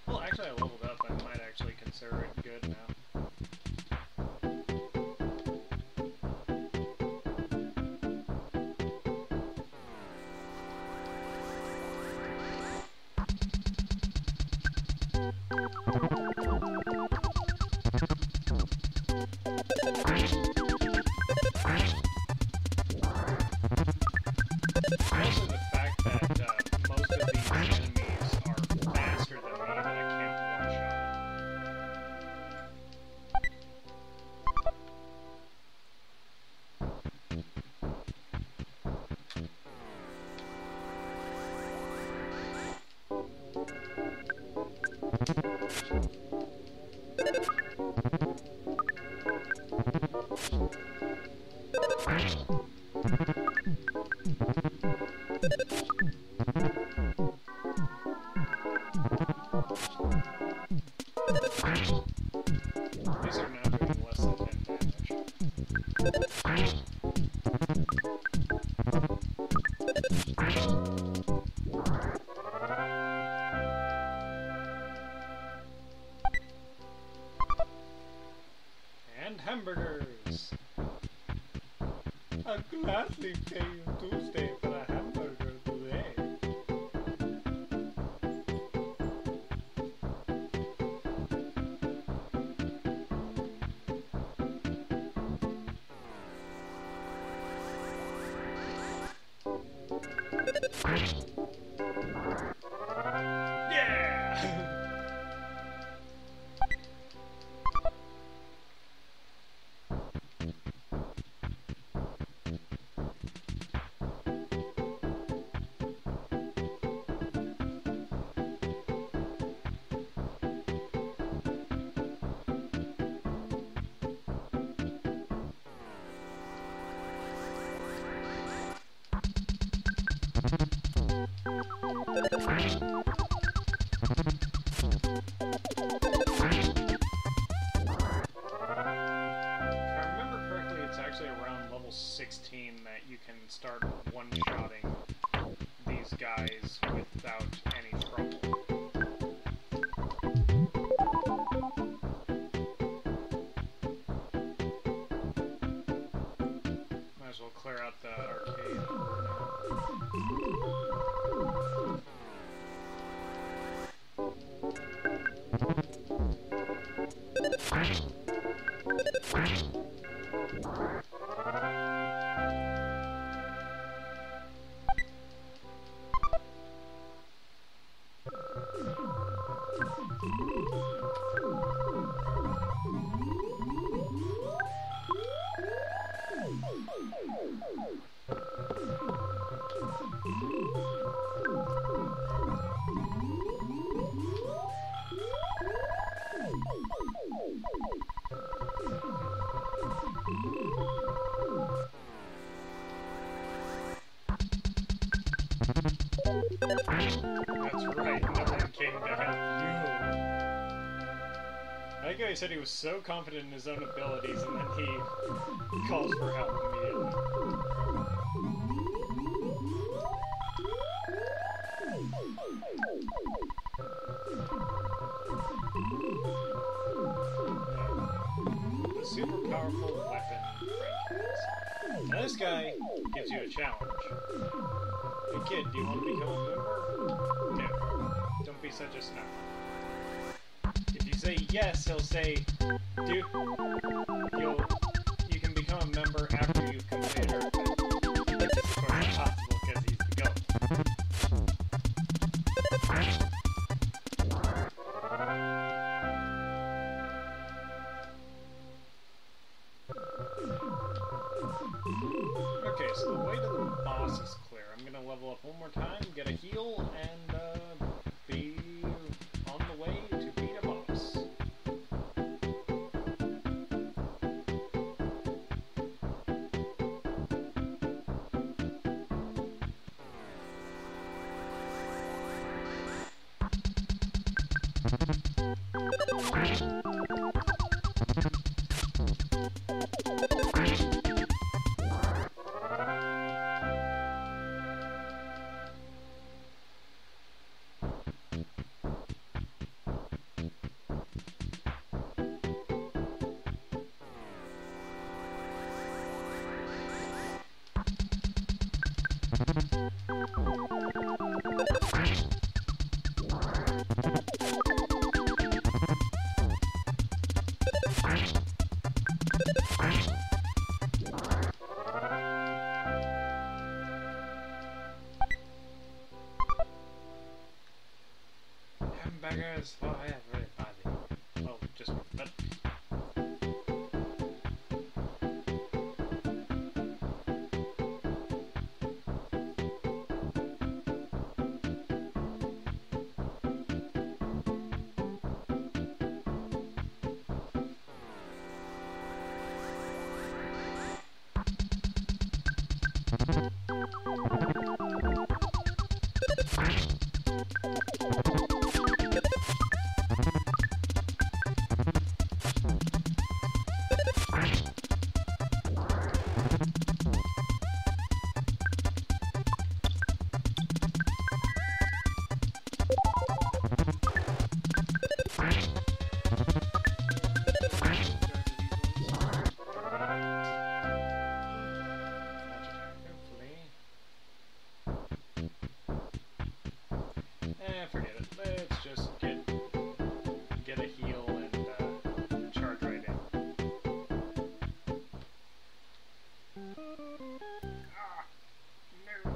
Well, actually I leveled up. I might actually consider it good now. Also the fact that most of these enemies are faster than me that I can't one-shot. These are now doing less than 10 damage. And hamburgers! A gladly pay you Tuesday for a hamburger today. Yeah! If I remember correctly, it's actually around level 16 that you can start one-shotting these guys without any trouble. Might as well clear out the arcade. That's right, no one came to help you. I think he said he was so confident in his own abilities and then he calls for help immediately. The super powerful weapon Frank has. Now this guy gives you a challenge. Hey kid, do you want to become a member? No. Don't be such a snob. If you say yes, he'll say, dude, you can become a member after you've completed our quest. Which is of course impossible because he's the goat. Okay, so the way to the boss is clear. I'm gonna level up one more time, get a heal, and be on the way to beat a boss. Hamburgers for everybody. Oh, just that. Forget it. Let's just get a heal and charge right in. Ah, no.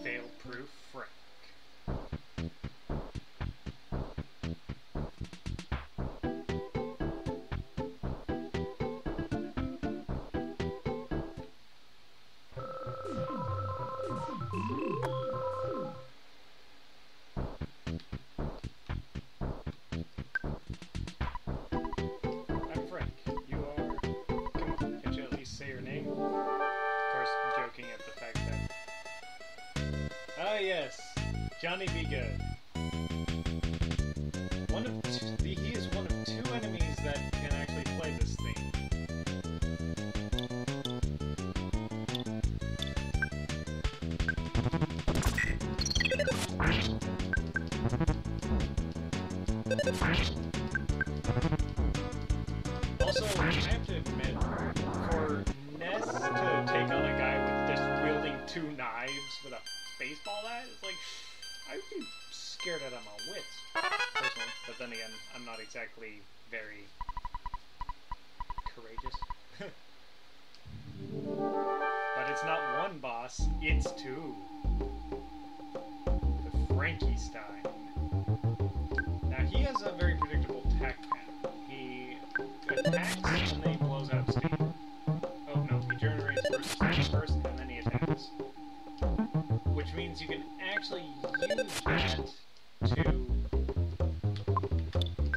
Fail-proof Frank. I'm Frank. You are... Come on, can't you at least say your name? Of course, joking at the fact that... Ah yes, Johnny Be Good. He is one of two enemies that can actually play this theme. Also, I have to admit, for Ness to take on a guy with just wielding two knives with a baseball bat, it's like, I'd be scared out of my wits, personally. But then again, I'm not exactly very courageous. But it's not one boss, it's two. The Frankenstein. Now, he has a very predictable attack pattern. He attacks and then he blows out steam. Oh no, he generates steam first and then he attacks. Which means you can actually use that to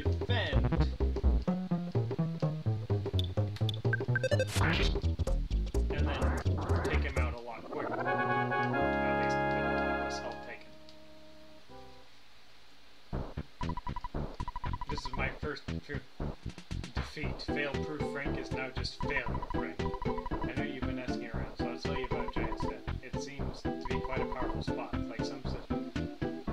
defend and then take him out a lot quicker. At least with a lot less health taken. This is my first defeat. Fail-proof Frank is now just failure Frank. I know you've been asking around, so I'll tell you about Giant's Den. It seems to be quite a powerful spot, like some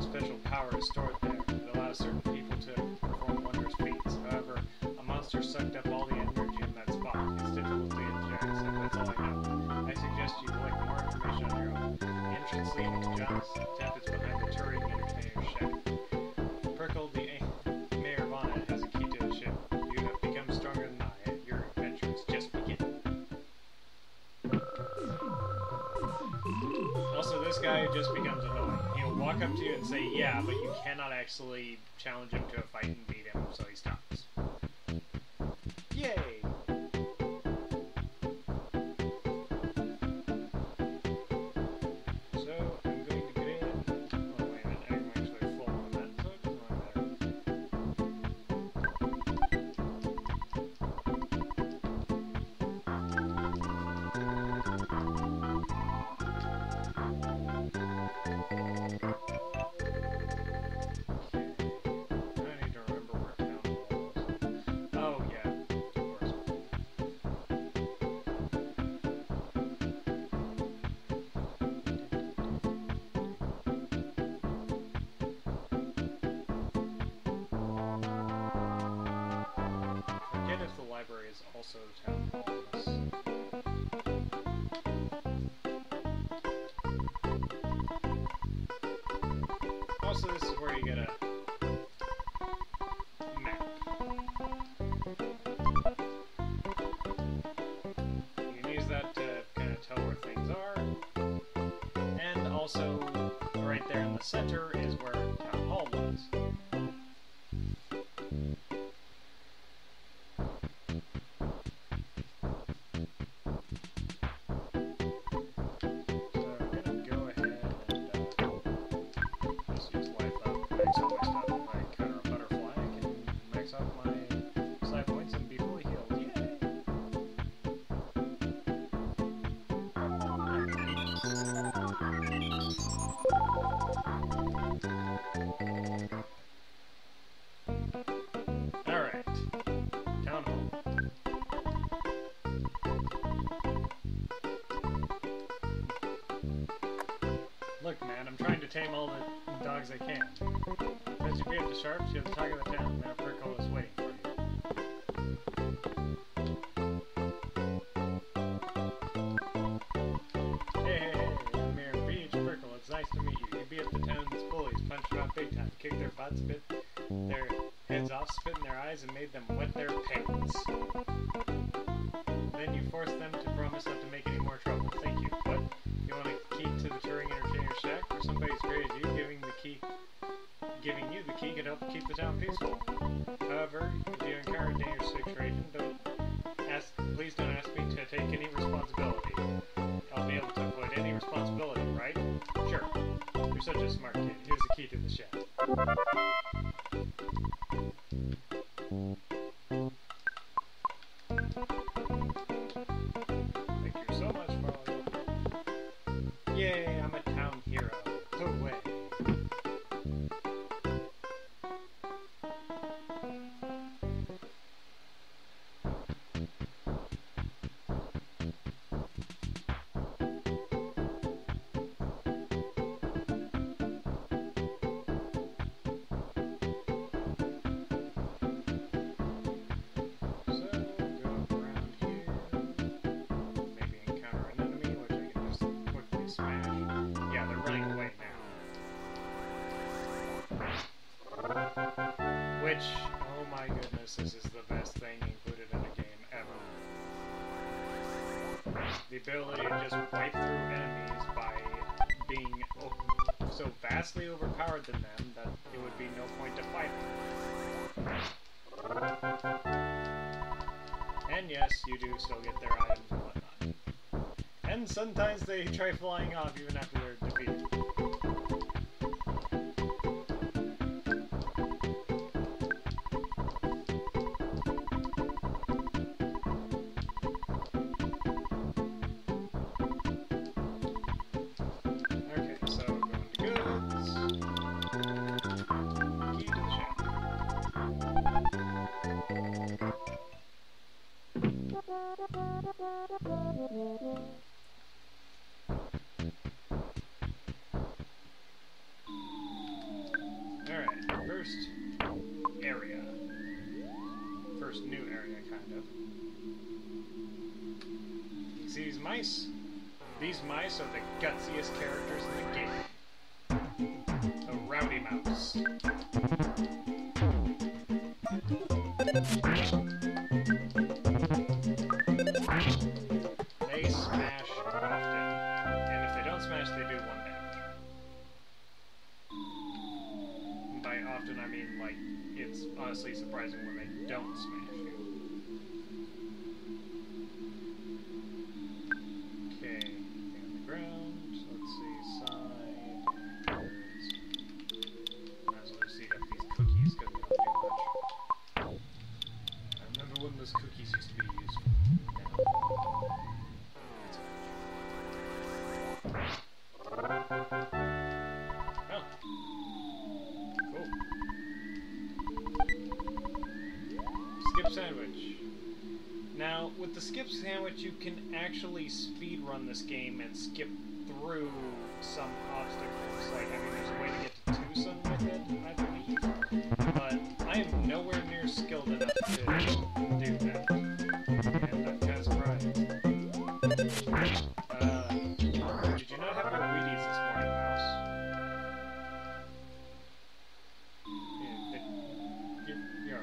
special power is stored there. It allows certain people to perform wondrous feats. However, a monster sucked up all the energy in that spot. It's difficult to get to Giant's Den, that's all I know. I suggest you collect more information on your own. The entrance leading to John's Tap is behind the touring entertainer's shack. Perkle, the Mayor Vana, has a key to the ship. You have become stronger than I. Your adventure is just beginning. Also, this guy just becomes annoying. He'll walk up to you and say, yeah, but you cannot actually challenge him to a fight and beat him, so he stops. Yay! So, I'm going to get in. Oh, wait a minute, I'm actually full on that, so it doesn't really matter. I need to remember where town hall was. Oh, yeah, of course. Forget if the library is also town hall. Also, this is where you get a map. You can use that to kind of tell where things are. And also, right there in the center is where town hall was. So I'm gonna go ahead and just use life up, max out my stuff. If I counter a butterfly, I can max out my side points and be fully healed. Yay! Alright. Town hall. Look, man, I'm trying to tame all the dogs I can. Since you beat up the sharps, you're the talk of the town. Mayor Perkle is waiting for you. Hey, Mayor Beach Perkle, it's nice to meet you. You beat up the town's bullies, punched them out big time, kicked their butts, bit their heads off, spit in their eyes, and made them wet their pants. Then you forced them to promise not to make any more trouble. Thank you. What? You want a key to the touring entertainer shack? Or somebody as great as you giving you the key can help keep the town peaceful. However, if you encounter a dangerous situation, please don't ask me to take any responsibility. I'll be able to avoid any responsibility, right? Sure. You're such a smart kid. Here's the key to the shack. Thank you so much for all your... Yay, I'm a town hero. Hooray. Which, oh my goodness, this is the best thing included in a game ever. The ability to just wipe through enemies by being so vastly overpowered than them that it would be no point to fight them. And yes, you do still get their items and whatnot. And sometimes they try flying off even after they're defeated. first area. First new area, kind of. You see these mice? These mice are the gutsiest characters in the game. The Rowdy Mouse. They smash often, and if they don't smash, they do 1 damage. And by often, I mean, like, it's honestly surprising when they don't smash you. Okay, on the ground. Let's see, side. Might as well just eat up these cookies because they don't do much. I remember when those cookies used to be useful. Oh. Cool. Skip sandwich. Now, with the skip sandwich, you can actually speed run this game and skip through some obstacles. Like, I mean, there's a way to get to Tucson with it, I believe. But I am nowhere near skilled enough to do that. And I'm kind of surprised. Did you not have your Wheaties this morning, Mouse? Yeah.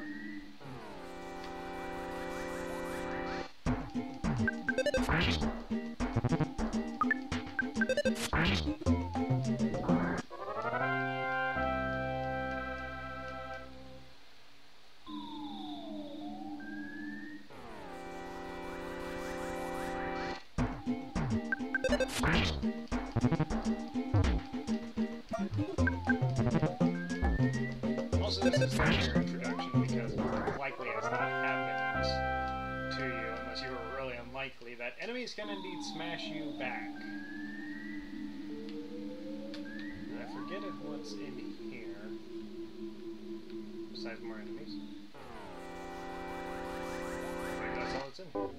Also, this is not your introduction because likely as that happens to you, unless you were really unlikely, that enemies can indeed smash you back. And I forget what's in here, besides more enemies. Wait, that's all that's in here.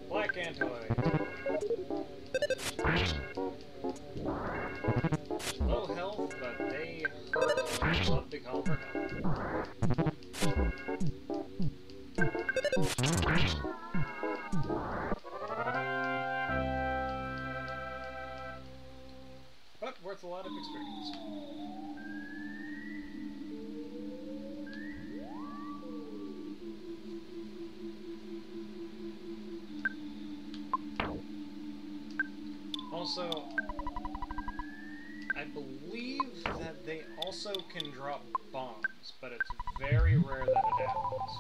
Black Antoid. Low health, but they hurt and love to call for help. But worth a lot of experience. Also, I believe that they also can drop bombs, but it's very rare that it happens.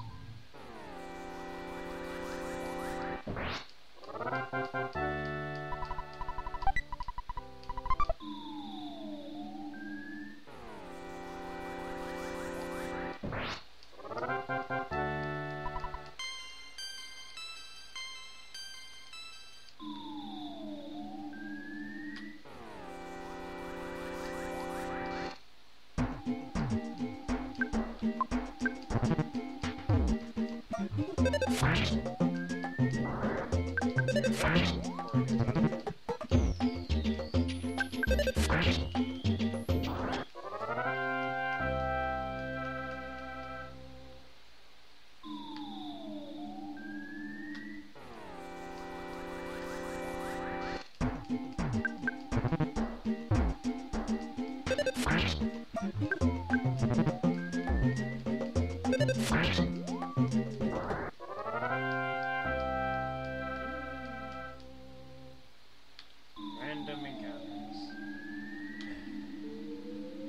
Random encounters.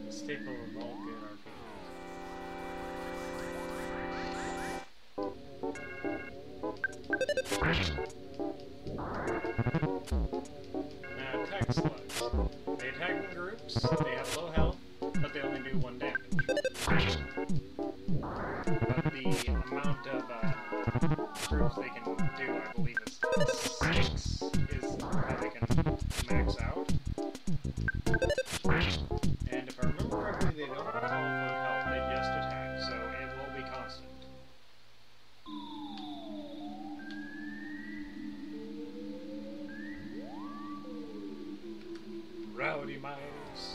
The staple of all good Now, attack slugs. They attack in groups, they have low health, but they only do 1 damage. But the amount of groups they can do, I believe, is 6 is how they can max out. And if I remember correctly, they don't call for help, they just attack, so it will be constant. Rowdy Mice.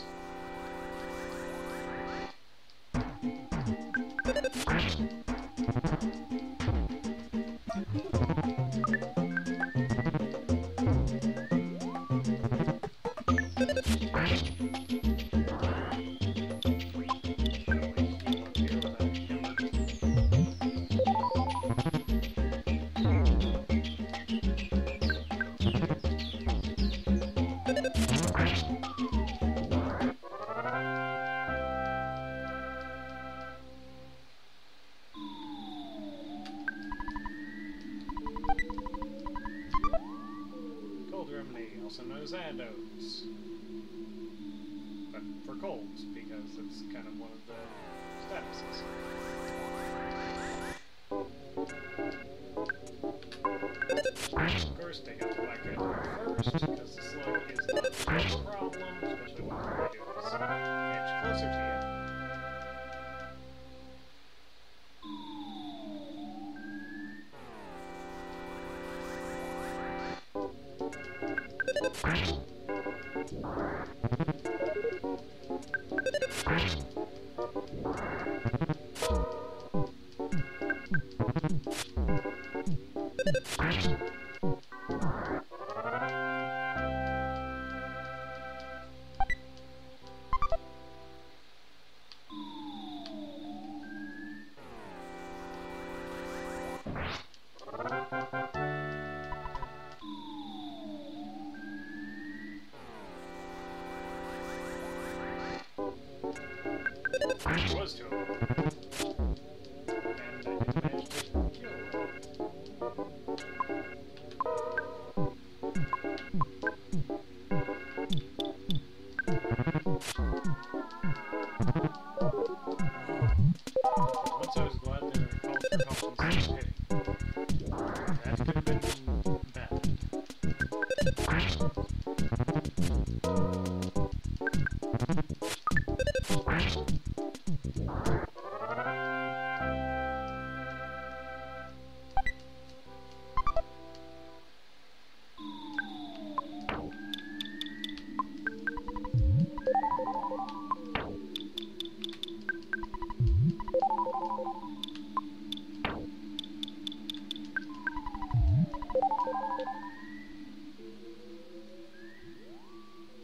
also known as anodes. But for colds, because it's kind of one of the statuses. Of course, take out the black antidote first, because the slug is not really a problem, especially when the radio is an inch closer to you. It was to him. And I did manage to kill him. Once I was glad they were called for compensation. That could have been bad.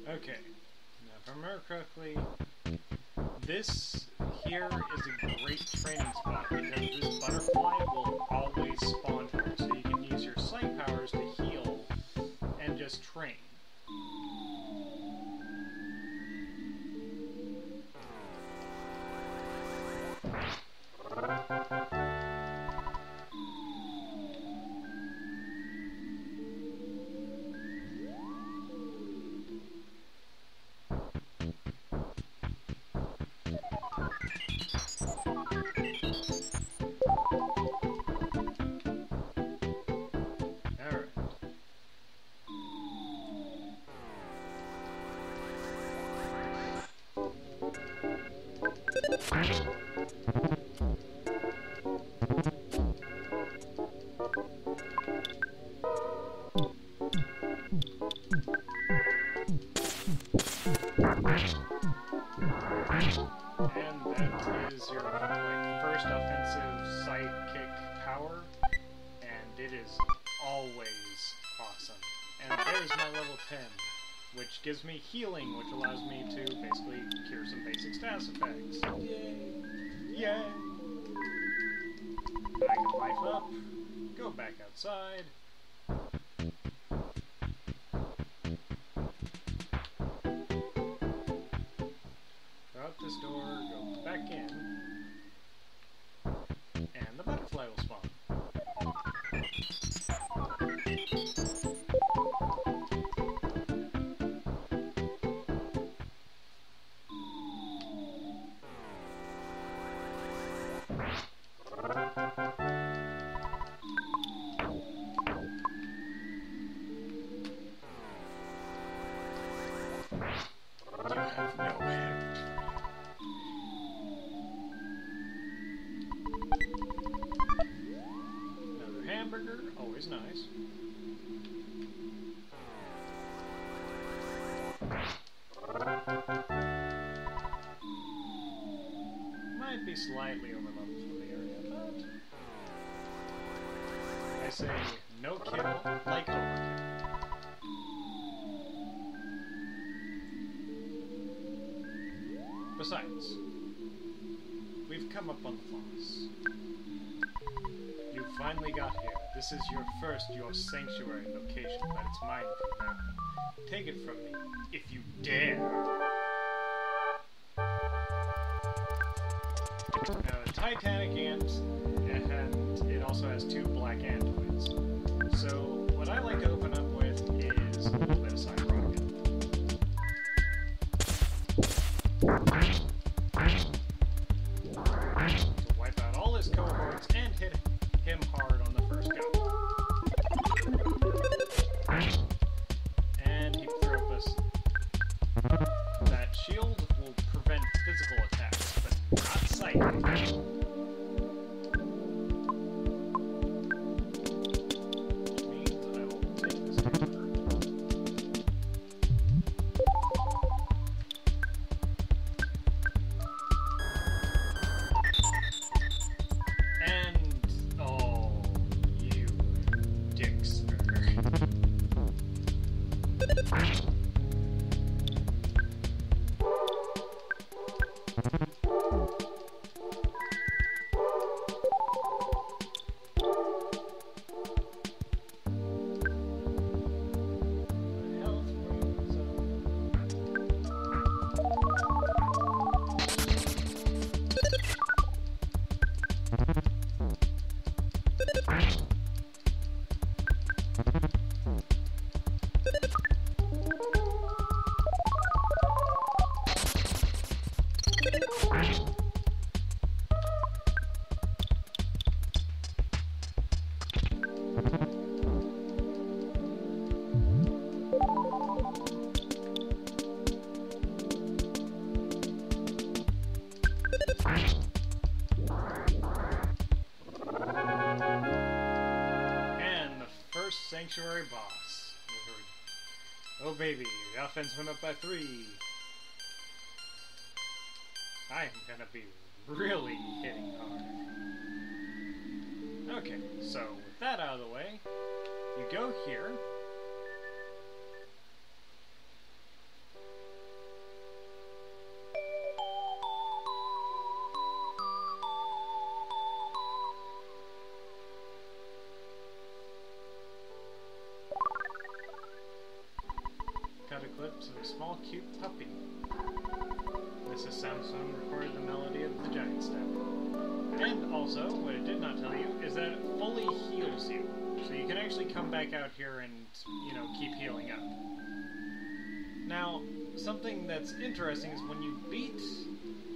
Okay, now if I remember correctly, this here is a great training spot because this butterfly will always spawn here, so you can use your sight powers to heal and just train. And that is your first offensive sidekick power, and it is always awesome. And there's my level 10, which gives me healing, which allows me to basically cure some basic status effects. Yay! Yay! I can life up, go back outside. Out this door, go back in, and the butterfly will spawn. You have no hand. Another hamburger, always nice. Might be slightly overleveled for the area, but I say no kill like overkill. Besides, we've come up on the boss. You finally got here. This is your sanctuary location, but it's mine for now. Take it from me, if you dare. Now, the Titanic ant, and it also has two black antoids. So, what I like to open up with is a little bit of side rocket. To wipe out all his cohorts and hit him hard on the first go. And he threw up us. That shield will prevent physical attacks, but not psychic. Sanctuary boss. Oh baby, the offense went up by 3. I am gonna be really hitting hard. Okay, so with that out of the way, you go here. A glimpse of a small, cute puppy. Mrs. Samson recorded the melody of the giant step. And also, what it did not tell you is that it fully heals you. So you can actually come back out here and, you know, keep healing up. Now, something that's interesting is when you beat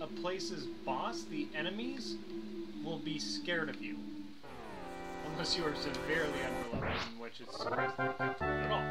a place's boss, the enemies will be scared of you. Unless you are severely underleveled, in which it's surprisingly not at all.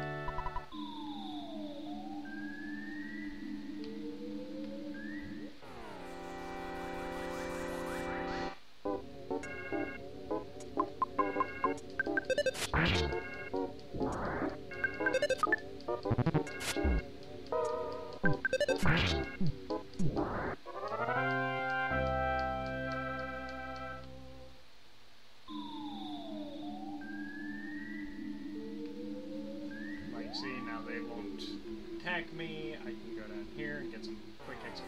Like, see, now they won't attack me. I can go down here and get some quick XP.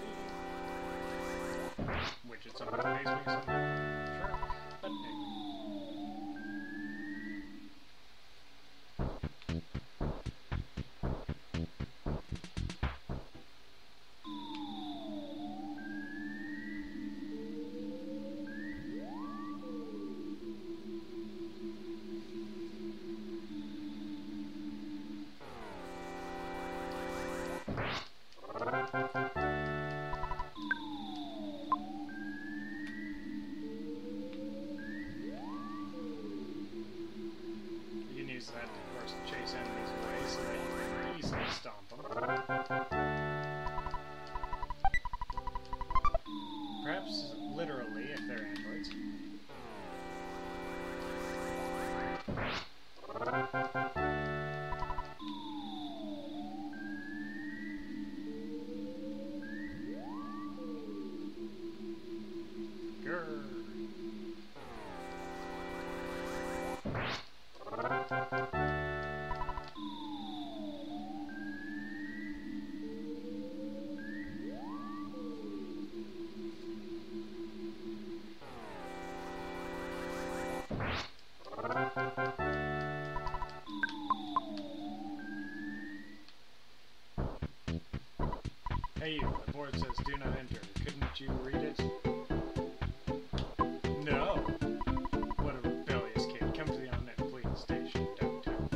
Which at some point pays me something. Sure. But anyway. You can use that, of course, to chase enemies away so that you can easily stomp them. Perhaps literally, if they're androids. Grrr. Hey you, the board says do not enter. Couldn't you read it? No! What a rebellious kid. Come to the on-net police station downtown.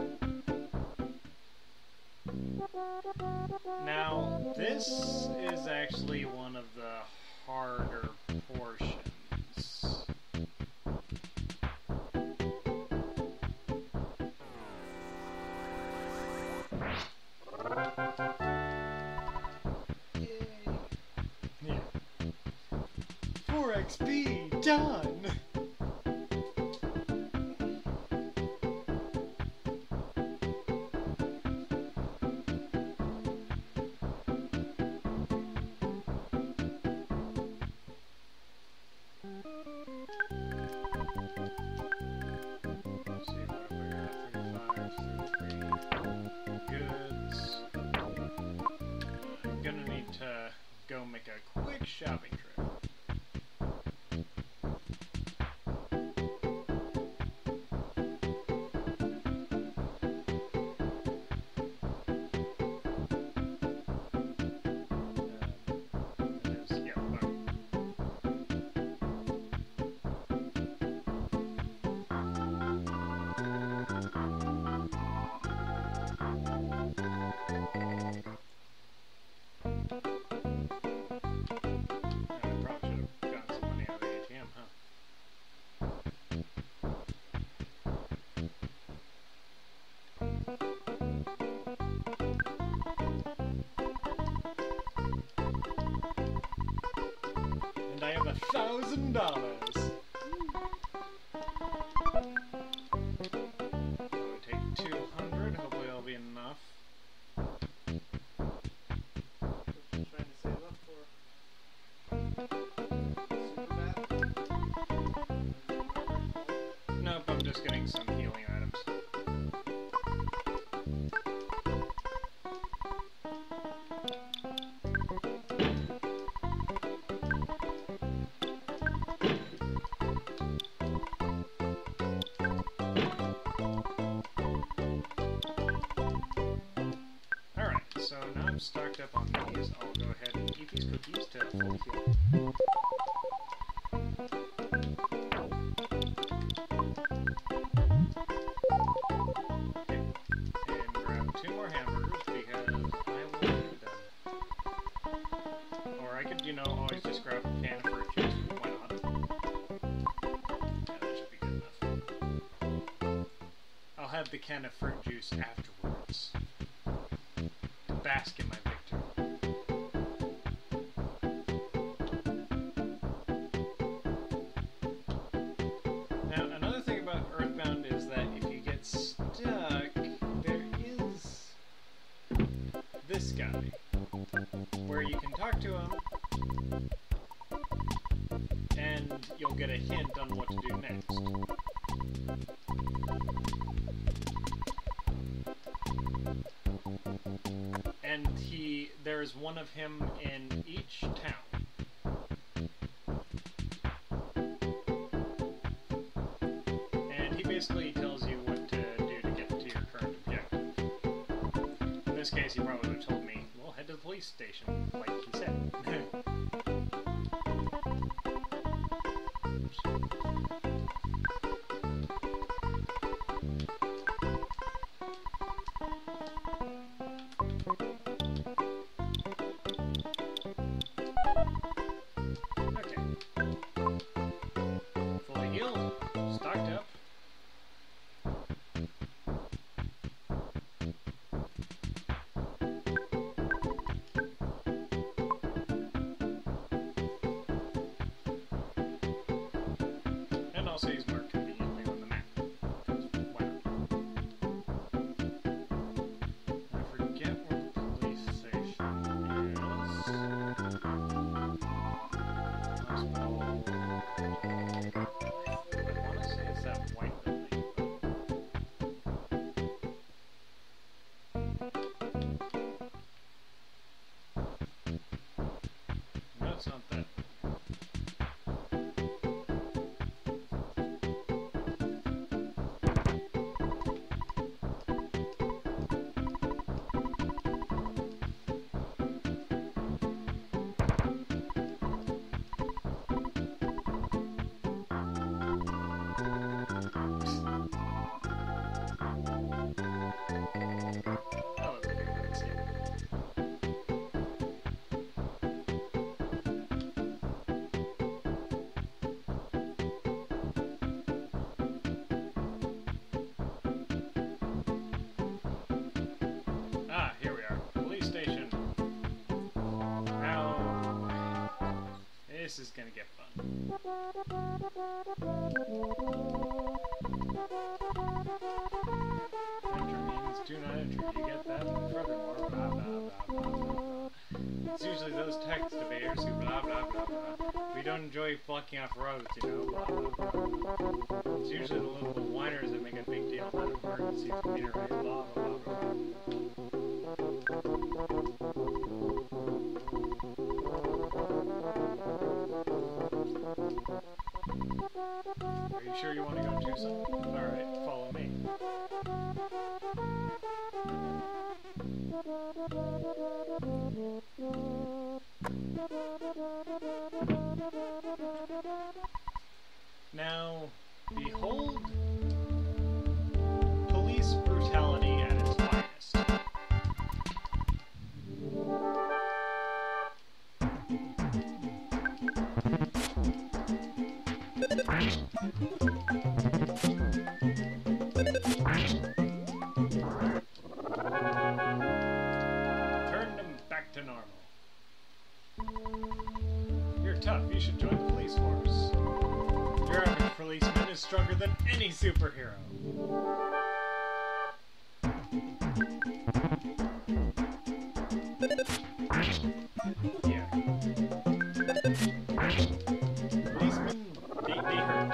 This is actually one of the harder portions. Yeah. 4 XP, done! Go make a quick shopping trip. And I have $1,000. I'll take 200. Hopefully that'll be enough. What you trying to save up for? Super bad? Nope, I'm just getting some healing items. So now I'm stocked up on these. I'll go ahead and eat these cookies to full heal. Okay. And grab 2 more hamburgers because I will need them. Or I could, always just grab a can of fruit juice. Why not? Yeah, that should be good enough. I'll have the can of fruit juice afterwards. Bask in my victory. Now, another thing about Earthbound is that if you get stuck, there is this guy, where you can talk to him, and you'll get a hint on what to do next. And there's one of him in each town. And he basically tells you what to do to get to your current objective. In this case, he probably would have told me, well, head to the police station, like he said. Also, he's marked conveniently on the map. Why not? I forget where the police station is. Hospital. I want to say it's that white building. No, it's not that. Ah, here we are. Police station. Now, this is gonna get fun. Enter means do not enter. You get that? And furthermore, blah, blah, blah, blah, blah, blah. It's usually those text debaters who blah, blah, blah, blah. We don't enjoy blocking off roads, you know, blah, blah, blah. It's usually the little whiners that make a big deal out of emergencies, internet, blah, blah, blah, blah. Are you sure you want to go to Tucson? Alright, follow me. Now, behold police brutality at its finest. Turn them back to normal. You're tough, you should join the police force. Your average policeman is stronger than any superhero. Yeah. Policemen, they hurt.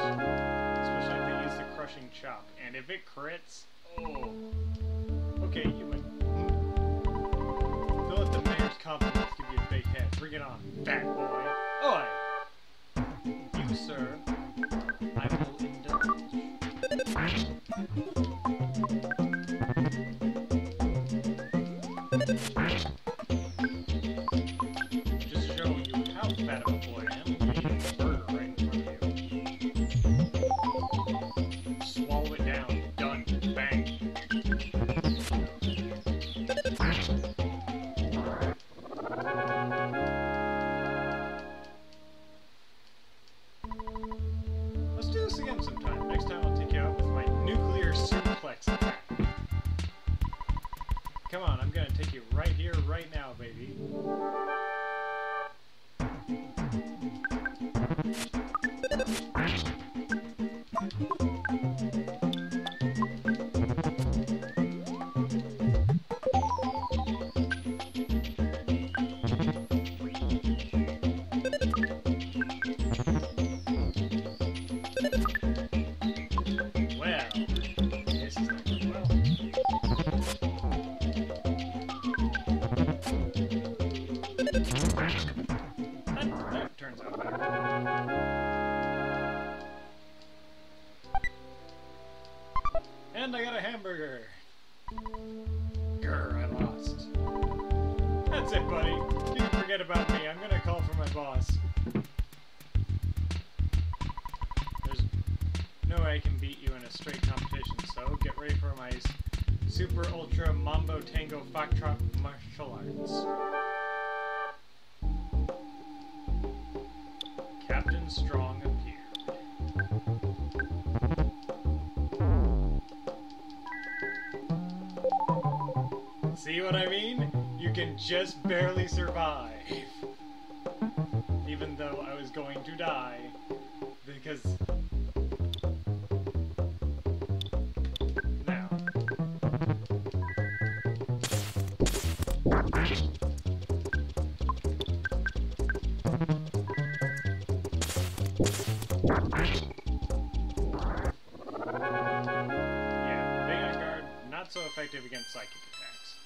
Especially if they use the crushing chop. And if it crits, oh. Okay, you win. Don't let the mayor's compliments give you a big head. Bring it on, fat boy. Oi! You, sir, I will indulge. Just showing you how fat of a boy I am. I'm eating a burger right in front of you. Swallow it down. Done. Bang. Let's do this again sometime. Next time I'll take you out with my nuclear suplex attack. Come on, I'm gonna take you right here, right now, baby. Well, this is not going well. That turns out better. And I got a hamburger. Grr, I lost. That's it, buddy. You can forget about me. I'm gonna call for my boss. There's no way I can beat you in a straight competition, so get ready for my super ultra mambo tango foxtrot martial arts. Captain Strong appeared. See what I mean? You can just barely survive. Even though I was going to die. Because... Now. Yeah, being on guard, not so effective against psychic attacks.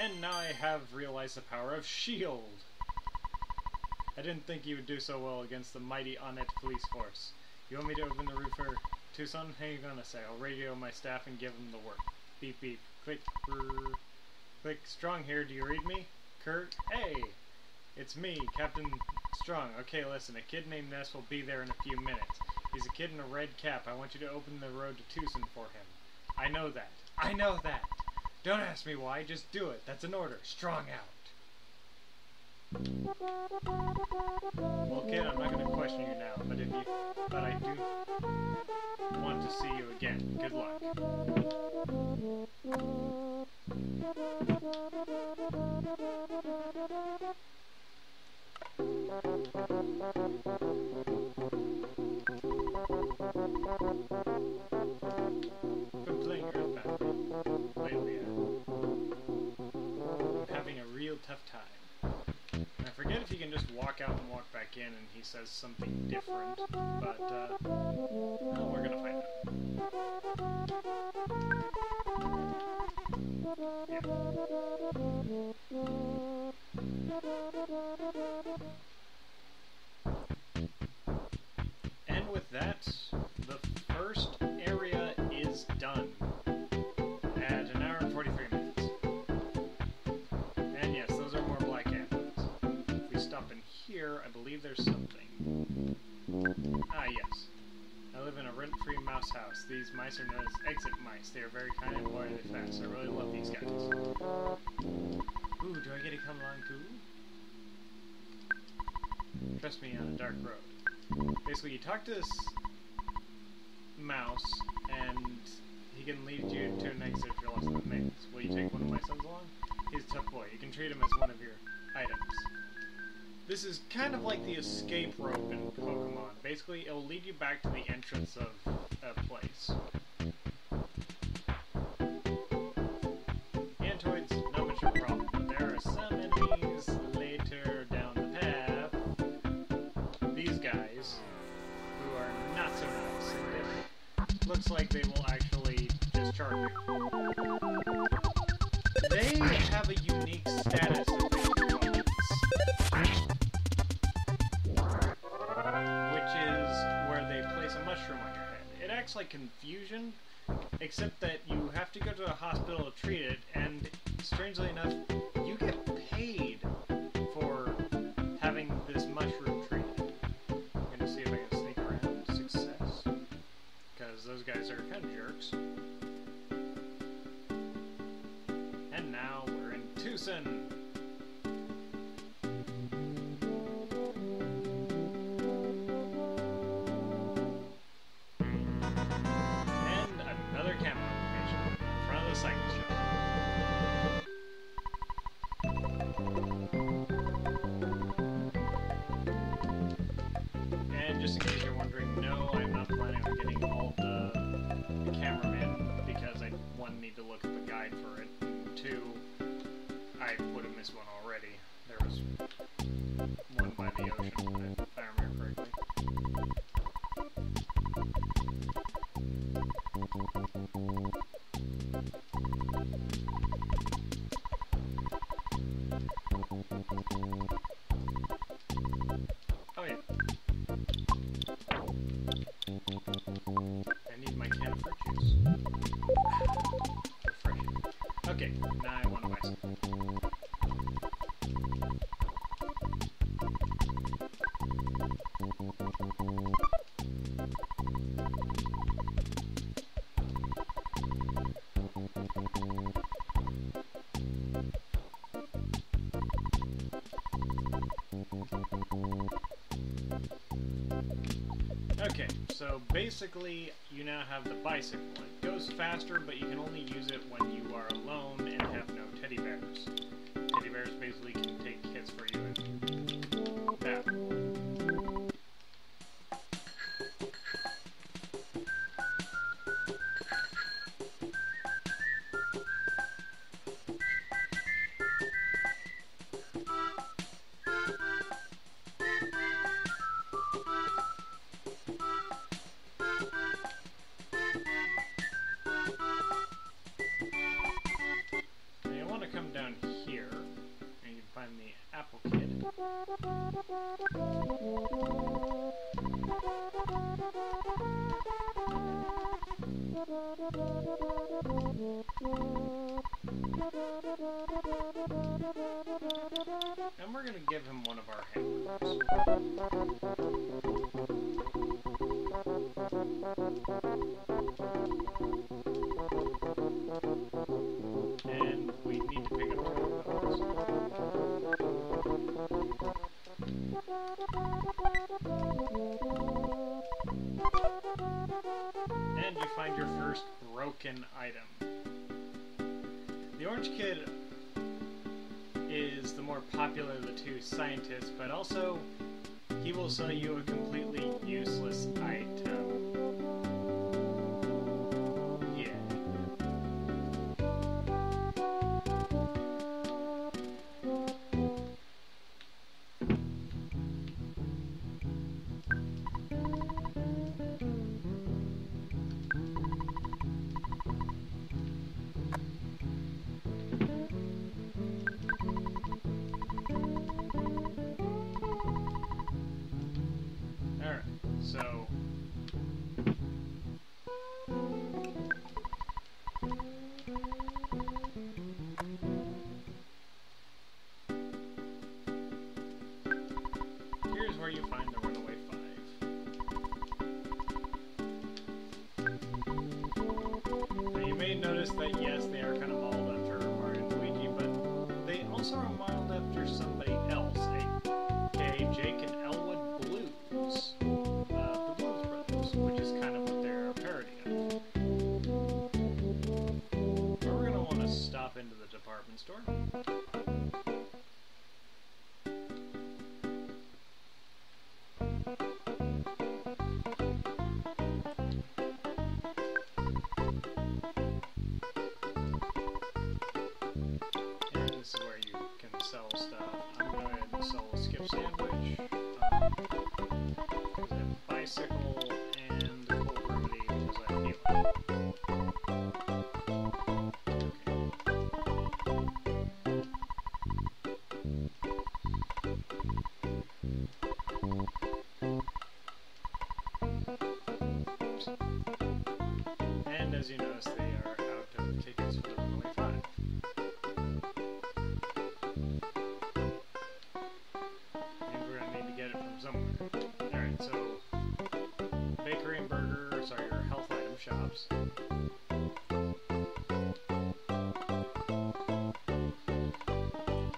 And now I have realized the power of S.H.I.E.L.D. I didn't think you would do so well against the mighty Onett police force. You want me to open the roof for Tucson? How you gonna say? I'll radio my staff and give them the work. Beep beep. Click. Brr. Click. Strong here. Do you read me? Kurt? Hey! It's me, Captain Strong. Okay, listen. A kid named Ness will be there in a few minutes. He's a kid in a red cap. I want you to open the road to Tucson for him. I know that. I know that! Don't ask me why. Just do it. That's an order. Strong out. Well, kid, I'm not going to question you now, but I do want to see you again. Good luck. Been playing Earthbound lately. I'm having a real tough time. I forget if you can just walk out and walk back in and he says something different, but, well, we're gonna find out. Yeah. And with that, the first area is done at 1 hour and 43 minutes. And yes, those are more black antlers. If we stop in here, I believe there's something. Ah, yes. I live in a rent-free mouse house. These mice are known as exit mice. They are very kind and boy, they're fast. I really love these guys. Ooh, do I get to come along too? Trust me, on a dark road. Basically, you talk to this mouse, and he can lead you to an exit if you're lost in the maze. Will you take one of my sons along? He's a tough boy. You can treat him as one of your items. This is kind of like the escape rope in Pokemon. Basically, it will lead you back to the entrance of a place. Antoids, not much of a problem, but there are some enemies later down the path. These guys, who are not so nice, and it looks like they will actually just charge you. They have a unique status of weapons, which is where they place a mushroom on your head. It acts like confusion, except that you have to go to a hospital to treat it, and strangely enough, you get paid for having this mushroom treated. I'm gonna see if I can sneak around. Success. Because those guys are kind of jerks. And now we're in Tucson. And another camera location in front of the cycle shop. And just in case you're wondering, no, I'm not planning on getting all the cameramen because I, one, need to look at the guide for it, and two, I would have missed one already. There was one by the ocean, if I remember correctly. Oh yeah. I need my can of fruit juice. Refreshing. Okay, now I want to buy something. Okay, so basically you now have the bicycle. It goes faster, but you can only use it when you are alone and have no teddy bears. Teddy bears basically can take hits for you in battle. Now you want to come down here, and you can find the Apple Kid. And we're going to give him one of our hamburgers. And we need to pick up 2 of those. broken item. The Orange Kid is the more popular of the two scientists, but also he will sell you a completely useless item. Yeah. Alright, so here's where you find the Runaway Five. Now you may notice that yes, they are kind of modeled after Mario and Luigi, but they also are modeled after somebody else, aka Jake and Elwood Blues. The Blues Brothers, which is kind of what they're a parody of. But we're going to want to stop into the department store. And this is where you can sell stuff. I'm going to go ahead and sell a skip sandwich. There's a bicycle and a cold remedy because I heal. And as you notice, they are out of tickets for the Runaway Five. And we're gonna need to get it from somewhere. Alright, so bakery and burgers are your health item shops.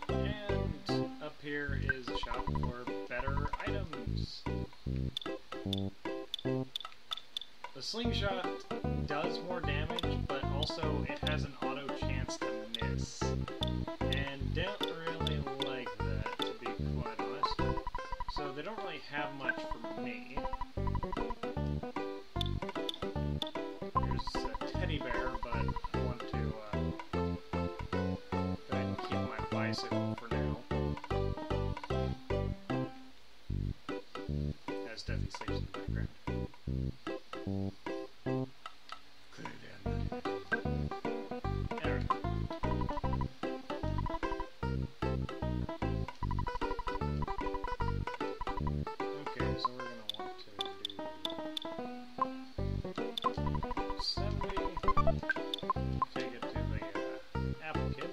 And up here is a shop for better items. The slingshot does more damage, but also it has an auto chance to miss. And don't really like that, to be quite honest. So they don't really have much for me. There's a teddy bear, but I want to go ahead and keep my bicycle for now. As Duffy sleeps in the background. Alright. Okay, so we're going to want to do 70. Take it to the Apple Kid.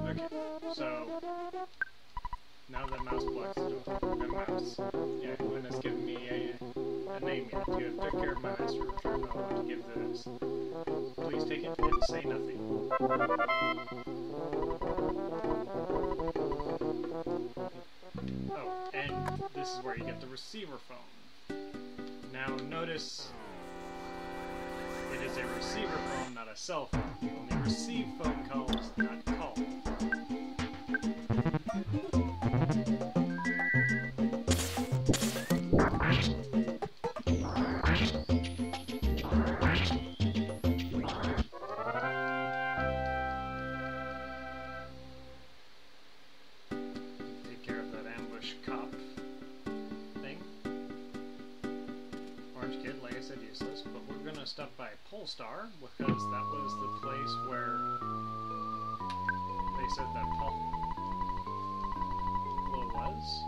Okay, so now that mouse blocks don't take the mouse. Yeah, Gwen has given me a name yet. You have took care of my master return. I want to give this. Please take it and say nothing. Oh, and this is where you get the receiver phone. Now notice it is a receiver phone, not a cell phone. You only receive phone calls, not call. Take care of that ambush cop thing. Orange Kid, like I said, useless, but we're gonna of stuff by Polestar, because that was the place where they said that Paul was.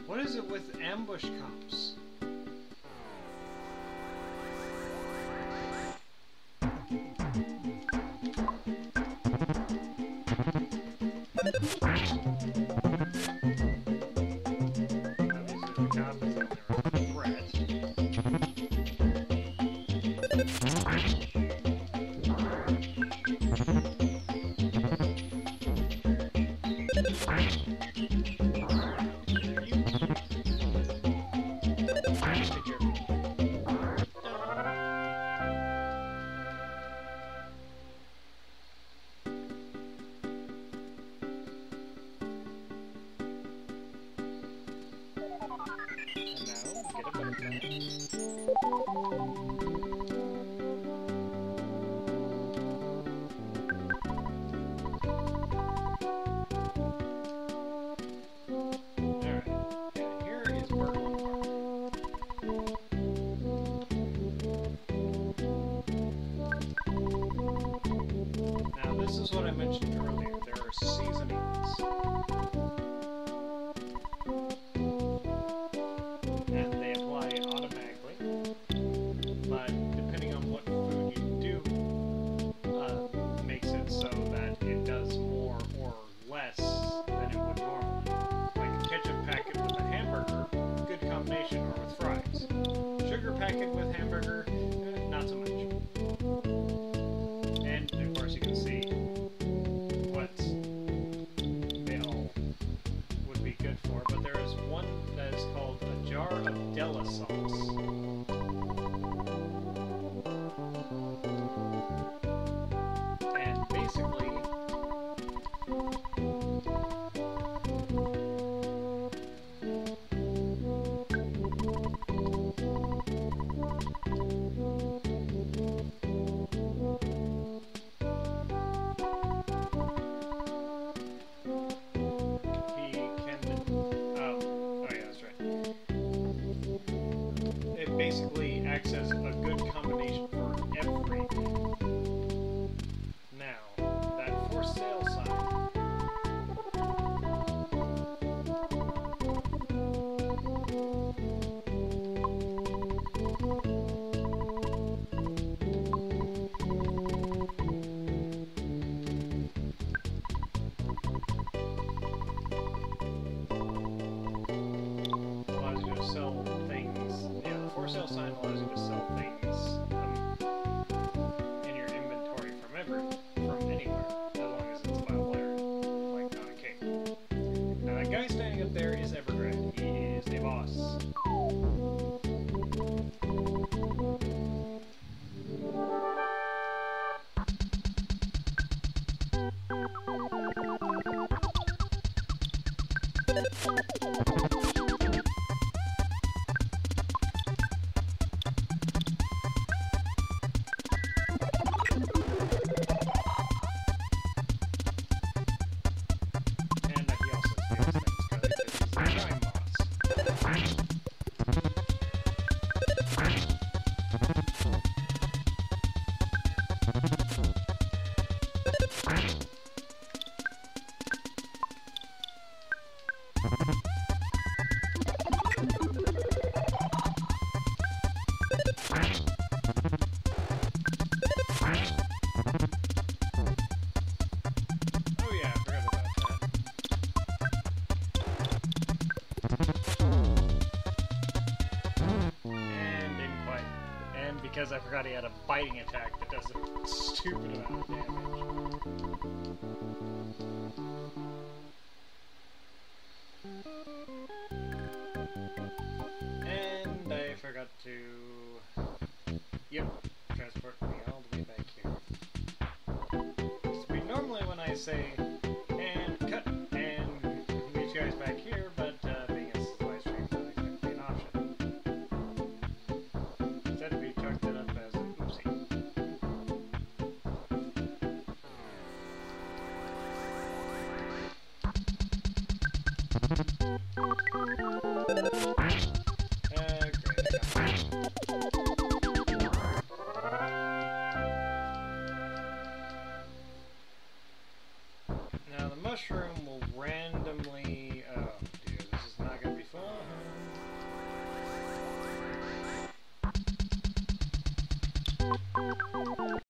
What is it with ambush cops? This is what I mentioned earlier. There are seasonings. And they apply automatically. But depending on what food you do, makes it so that it does more or less than it would normally. Like a ketchup packet with a hamburger, good combination, or with fries. Sugar packet with hamburger, not so much. And of course you can see what they all would be good for, but there is one that is called a jar of Della sauce. And basically, basically acts as a good combination for everything. Now, that for sale sign. Allows you to sell things. Yeah, the for sale sign allows you to sell things in your inventory from anywhere, as long as it's file layered, like on a cake. Now that guy standing up there is Evergrande. He is the boss. And he also steals things because he's a crime boss. Oh yeah, I forgot about that. because I forgot he had a biting attack that does a stupid amount of damage. And I forgot to... Yep, transport me all the way back here. So normally when I say, and cut, and meet you guys back here, but being a live stream is not exactly an option. Instead we chalked it up as an oopsie. Now the mushroom